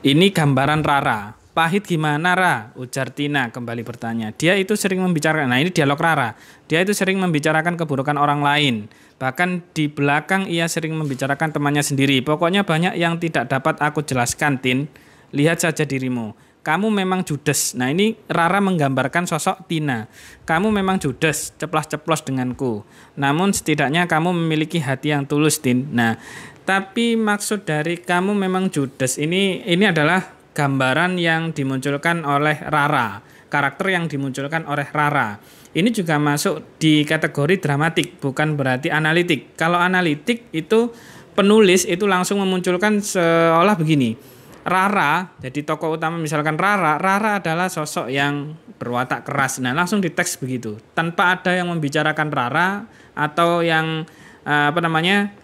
ini gambaran Rara. Pahit gimana Ra? Ujar Tina kembali bertanya. Dia itu sering membicarakan, nah ini dialog Rara. Dia itu sering membicarakan keburukan orang lain. Bahkan di belakang ia sering membicarakan temannya sendiri. Pokoknya banyak yang tidak dapat aku jelaskan, Tin. Lihat saja dirimu. Kamu memang judes. Nah ini Rara menggambarkan sosok Tina. Kamu memang judes, ceplas-ceplos denganku. Namun setidaknya kamu memiliki hati yang tulus, Tin. Nah, tapi maksud dari kamu memang judes ini adalah gambaran yang dimunculkan oleh Rara. Karakter yang dimunculkan oleh Rara. Ini juga masuk di kategori dramatik, bukan berarti analitik. Kalau analitik itu penulis itu langsung memunculkan seolah begini. Rara, jadi tokoh utama misalkan Rara adalah sosok yang berwatak keras. Nah, langsung di teks begitu. Tanpa ada yang membicarakan Rara atau yang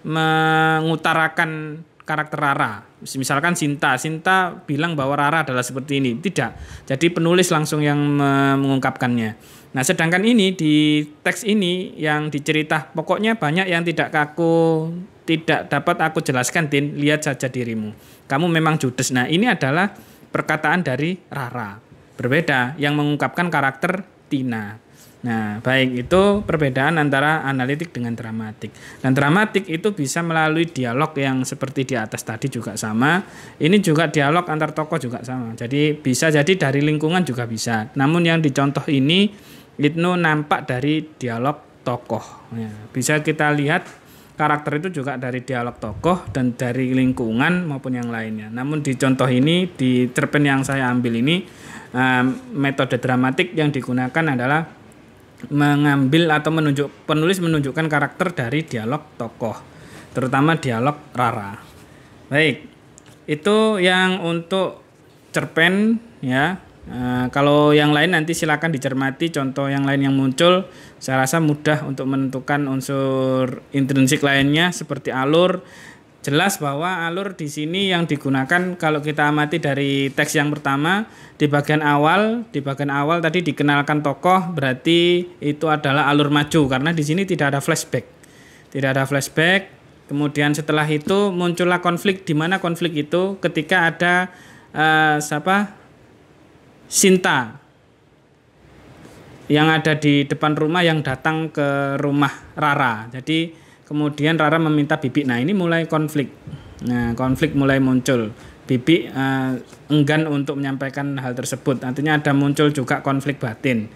mengutarakan karakter Rara. Misalkan Sinta bilang bahwa Rara adalah seperti ini. Tidak. Jadi penulis langsung yang mengungkapkannya. Nah, sedangkan ini di teks ini yang dicerita pokoknya banyak yang tidak dapat aku jelaskan, Tin. Lihat saja dirimu. Kamu memang judes. Nah, ini adalah perkataan dari Rara. Berbeda yang mengungkapkan karakter Tina. Nah, baik itu perbedaan antara analitik dengan dramatik. Dan dramatik itu bisa melalui dialog yang seperti di atas tadi juga sama. Ini juga dialog antar tokoh juga sama. Jadi bisa jadi dari lingkungan juga bisa. Namun yang dicontoh ini itu nampak dari dialog tokoh. Ya, bisa kita lihat karakter itu juga dari dialog tokoh dan dari lingkungan maupun yang lainnya. Namun di contoh ini, di cerpen yang saya ambil ini, metode dramatik yang digunakan adalah mengambil atau penulis menunjukkan karakter dari dialog tokoh, terutama dialog Rara. Baik, itu yang untuk cerpen ya. Kalau yang lain nanti silakan dicermati contoh yang lain yang muncul. Saya rasa mudah untuk menentukan unsur intrinsik lainnya seperti alur, jelas bahwa alur di sini yang digunakan kalau kita amati dari teks yang pertama di bagian awal tadi dikenalkan tokoh, berarti itu adalah alur maju karena di sini tidak ada flashback. Tidak ada flashback. Kemudian setelah itu muncullah konflik, di mana konflik itu ketika ada Sinta yang ada di depan rumah yang datang ke rumah Rara. Jadi kemudian Rara meminta Bibi. Nah, ini mulai konflik. Nah, konflik mulai muncul. Bibi enggan untuk menyampaikan hal tersebut. Artinya ada muncul juga konflik batin.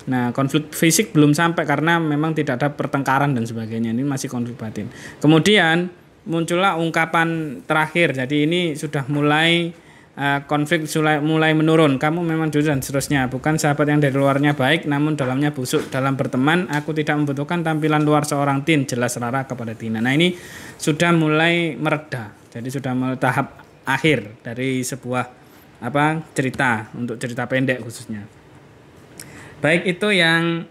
Nah, konflik fisik belum sampai karena memang tidak ada pertengkaran dan sebagainya. Ini masih konflik batin. Kemudian muncullah ungkapan terakhir. Jadi ini sudah mulai konflik mulai menurun. Kamu memang jujur dan seterusnya. Bukan sahabat yang dari luarnya baik namun dalamnya busuk. Dalam berteman aku tidak membutuhkan tampilan luar seorang Tin, jelas Rara kepada Tina. Nah, ini sudah mulai mereda. Jadi sudah mulai tahap akhir dari sebuah cerita, untuk cerita pendek khususnya. Baik, itu yang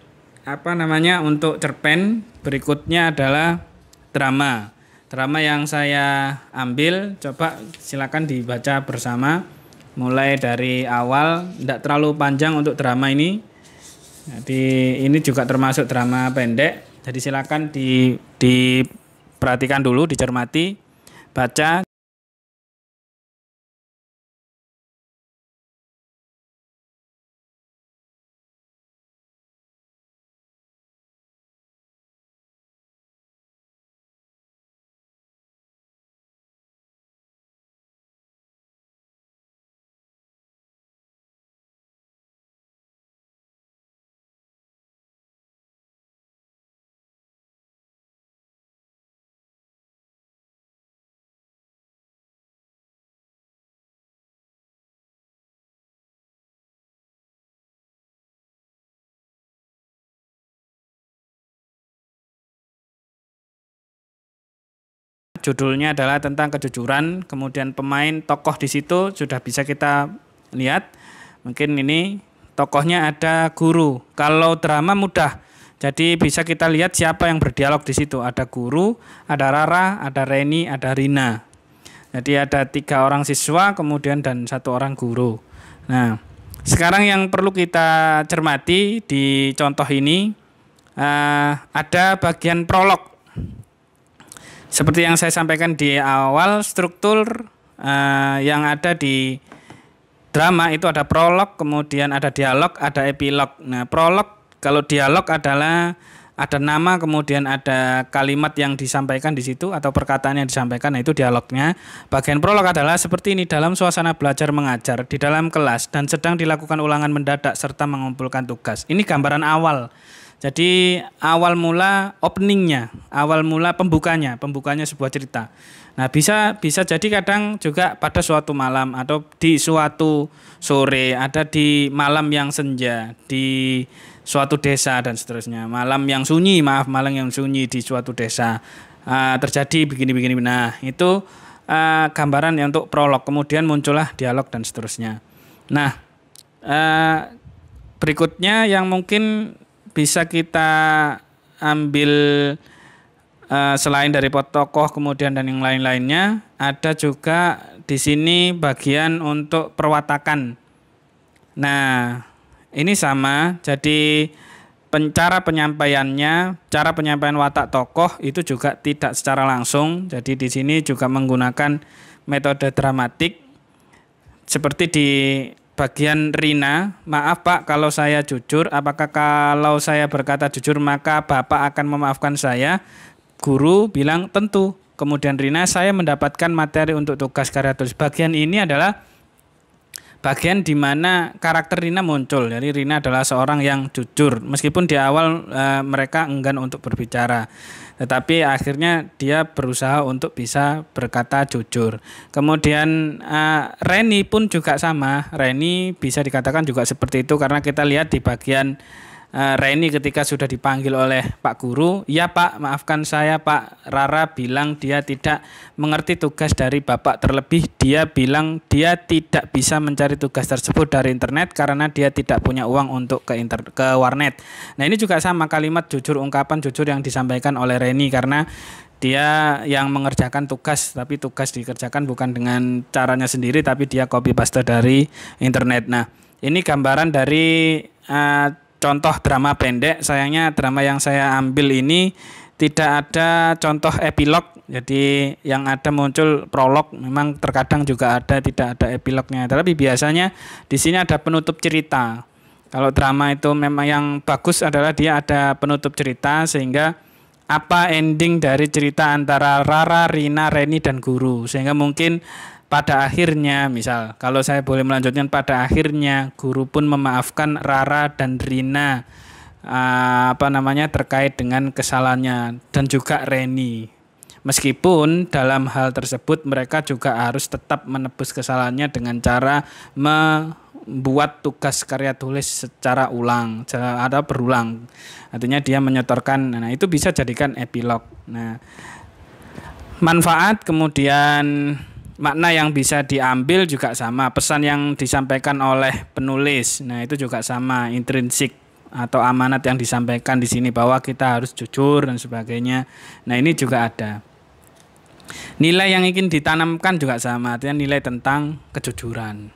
untuk cerpen. Berikutnya adalah drama. Drama yang saya ambil, coba silakan dibaca bersama mulai dari awal, tidak terlalu panjang untuk drama ini. Jadi ini juga termasuk drama pendek. Jadi silakan diperhatikan dulu, dicermati, baca. Judulnya adalah tentang kejujuran, kemudian pemain tokoh di situ sudah bisa kita lihat. Mungkin ini tokohnya ada guru. Kalau drama mudah, jadi bisa kita lihat siapa yang berdialog di situ. Ada guru, ada Rara, ada Reni, ada Rina. Jadi ada 3 orang siswa, kemudian dan 1 orang guru. Nah, sekarang yang perlu kita cermati di contoh ini ada bagian prolog. Seperti yang saya sampaikan di awal, struktur yang ada di drama itu ada prolog, kemudian ada dialog, ada epilog. Nah, prolog, kalau dialog adalah ada nama, kemudian ada kalimat yang disampaikan di situ atau perkataan yang disampaikan, nah itu dialognya. Bagian prolog adalah seperti ini: dalam suasana belajar mengajar di dalam kelas dan sedang dilakukan ulangan mendadak serta mengumpulkan tugas. Ini gambaran awal. Jadi awal mula openingnya, awal mula pembukanya sebuah cerita. Nah, bisa jadi kadang juga pada suatu malam atau di suatu sore, ada di malam yang senja, di suatu desa dan seterusnya. Malam yang sunyi di suatu desa. Terjadi begini. Nah, itu gambaran ya untuk prolog. Kemudian muncullah dialog dan seterusnya. Nah, berikutnya yang mungkin bisa kita ambil selain dari tokoh kemudian dan yang lain-lainnya, ada juga di sini bagian untuk perwatakan. Nah, ini sama. Jadi cara penyampaian watak tokoh itu juga tidak secara langsung. Jadi di sini juga menggunakan metode dramatik. Seperti di bagian Rina, maaf Pak kalau saya jujur, apakah kalau saya berkata jujur maka Bapak akan memaafkan saya? Guru bilang tentu. Kemudian Rina, saya mendapatkan materi untuk tugas karya tulis. Bagian ini adalah bagian di mana karakter Rina muncul. Jadi Rina adalah seorang yang jujur, meskipun di awal mereka enggan untuk berbicara. Tetapi akhirnya dia berusaha untuk bisa berkata jujur. Kemudian Reni pun juga sama. Reni bisa dikatakan juga seperti itu karena kita lihat di bagian Reni ketika sudah dipanggil oleh Pak Guru, ya Pak, maafkan saya Pak, Rara bilang dia tidak mengerti tugas dari Bapak, terlebih dia bilang dia tidak bisa mencari tugas tersebut dari internet karena dia tidak punya uang untuk ke warnet. Nah, ini juga sama, kalimat jujur, ungkapan jujur yang disampaikan oleh Reni karena dia yang mengerjakan tugas, tapi tugas dikerjakan bukan dengan caranya sendiri, tapi dia copy paste dari internet. Nah, ini gambaran dari contoh drama pendek. Sayangnya drama yang saya ambil ini tidak ada contoh epilog, jadi yang ada muncul prolog. Memang terkadang juga ada, tidak ada epilognya. Tapi biasanya di sini ada penutup cerita. Kalau drama itu memang yang bagus adalah dia ada penutup cerita, sehingga apa ending dari cerita antara Rara, Rina, Reni, dan guru. Sehingga mungkin pada akhirnya, misal kalau saya boleh melanjutkan, pada akhirnya guru pun memaafkan Rara dan Rina terkait dengan kesalahannya, dan juga Reni. Meskipun dalam hal tersebut mereka juga harus tetap menebus kesalahannya dengan cara membuat tugas karya tulis secara ulang, ada berulang. Artinya dia menyetorkan. Nah, itu bisa jadikan epilog. Nah, manfaat kemudian makna yang bisa diambil juga sama, pesan yang disampaikan oleh penulis. Nah, itu juga sama, intrinsik atau amanat yang disampaikan di sini bahwa kita harus jujur dan sebagainya. Nah, ini juga ada. Nilai yang ingin ditanamkan juga sama, artinya nilai tentang kejujuran.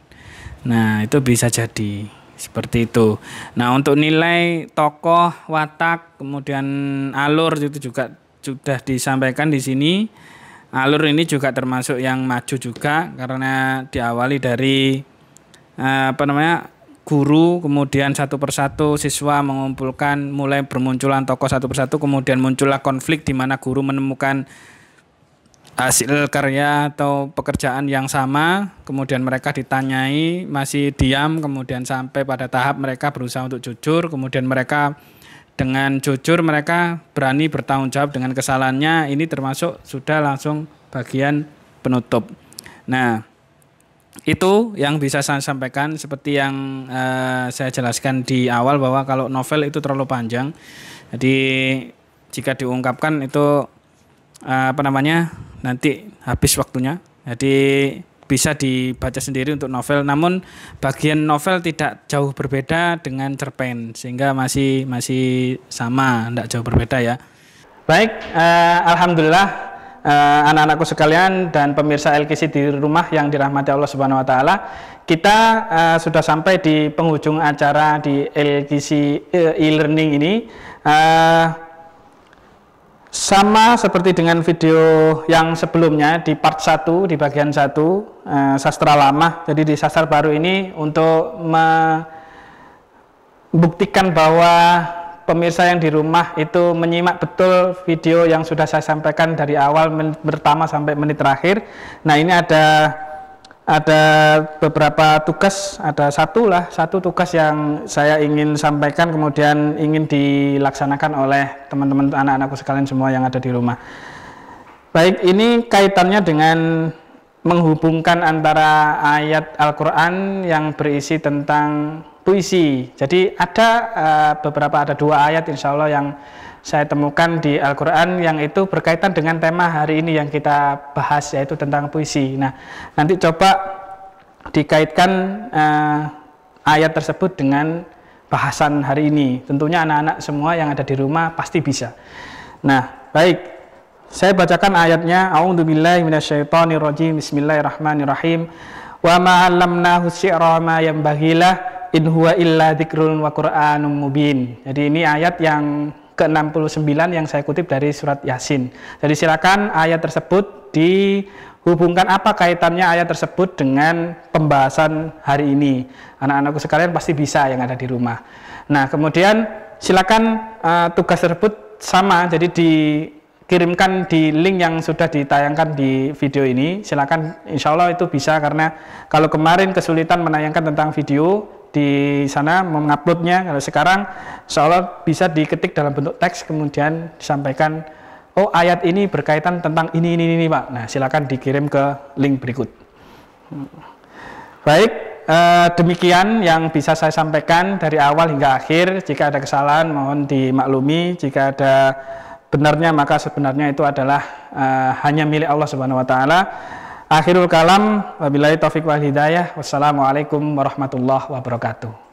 Nah, itu bisa jadi seperti itu. Nah, untuk nilai tokoh, watak, kemudian alur itu juga sudah disampaikan di sini. Alur ini juga termasuk yang maju juga, karena diawali dari guru, kemudian satu persatu siswa mengumpulkan, mulai bermunculan tokoh satu persatu, kemudian muncullah konflik di mana guru menemukan hasil karya atau pekerjaan yang sama, kemudian mereka ditanyai masih diam, kemudian sampai pada tahap mereka berusaha untuk jujur, kemudian mereka dengan jujur mereka berani bertanggung jawab dengan kesalahannya. Ini termasuk sudah langsung bagian penutup. Nah, itu yang bisa saya sampaikan, seperti yang saya jelaskan di awal bahwa kalau novel itu terlalu panjang, jadi jika diungkapkan itu nanti habis waktunya. Jadi bisa dibaca sendiri untuk novel, namun bagian novel tidak jauh berbeda dengan cerpen, sehingga masih sama, tidak jauh berbeda ya. Baik, alhamdulillah anak-anakku sekalian dan pemirsa LKC di rumah yang dirahmati Allah Subhanahu wa taala, kita sudah sampai di penghujung acara di LKC e-learning ini. Sama seperti dengan video yang sebelumnya di part 1, di bagian 1 sastra lama. Jadi di sastra baru ini untuk membuktikan bahwa pemirsa yang di rumah itu menyimak betul video yang sudah saya sampaikan dari awal menit pertama sampai menit terakhir. Nah, ini ada beberapa tugas, ada satu tugas yang saya ingin sampaikan, kemudian ingin dilaksanakan oleh teman-teman anak-anakku sekalian semua yang ada di rumah. Baik, ini kaitannya dengan menghubungkan antara ayat Al-Quran yang berisi tentang puisi. Jadi ada ada 2 ayat insya Allah yang saya temukan di Al-Quran yang itu berkaitan dengan tema hari ini yang kita bahas, yaitu tentang puisi. Nah, nanti coba dikaitkan ayat tersebut dengan bahasan hari ini. Tentunya anak-anak semua yang ada di rumah pasti bisa. Nah, baik, saya bacakan ayatnya. A'udzubillahi minasyaitonirrajim. Bismillahirrahmanirrahim. Wa ma 'allamnahu syi'ra ma yanbaghi lah in huwa illa dzikrun wa qur'anum mubin. Jadi ini ayat yang ke-69 yang saya kutip dari surat Yasin. Jadi silakan ayat tersebut dihubungkan, apa kaitannya ayat tersebut dengan pembahasan hari ini. Anak-anakku sekalian pasti bisa yang ada di rumah. Nah, kemudian silakan tugas tersebut sama, jadi dikirimkan di link yang sudah ditayangkan di video ini. Silakan, insya Allah itu bisa, karena kalau kemarin kesulitan menayangkan tentang video di sana menguploadnya, kalau sekarang insya Allah bisa diketik dalam bentuk teks, kemudian disampaikan, oh ayat ini berkaitan tentang ini Pak. Nah, silakan dikirim ke link berikut. Baik, demikian yang bisa saya sampaikan dari awal hingga akhir. Jika ada kesalahan mohon dimaklumi, jika ada benarnya maka sebenarnya itu adalah hanya milik Allah Subhanahu wa taala. Akhirul kalam, wabillahi taufiq wal hidayah. Wassalamualaikum warahmatullahi wabarakatuh.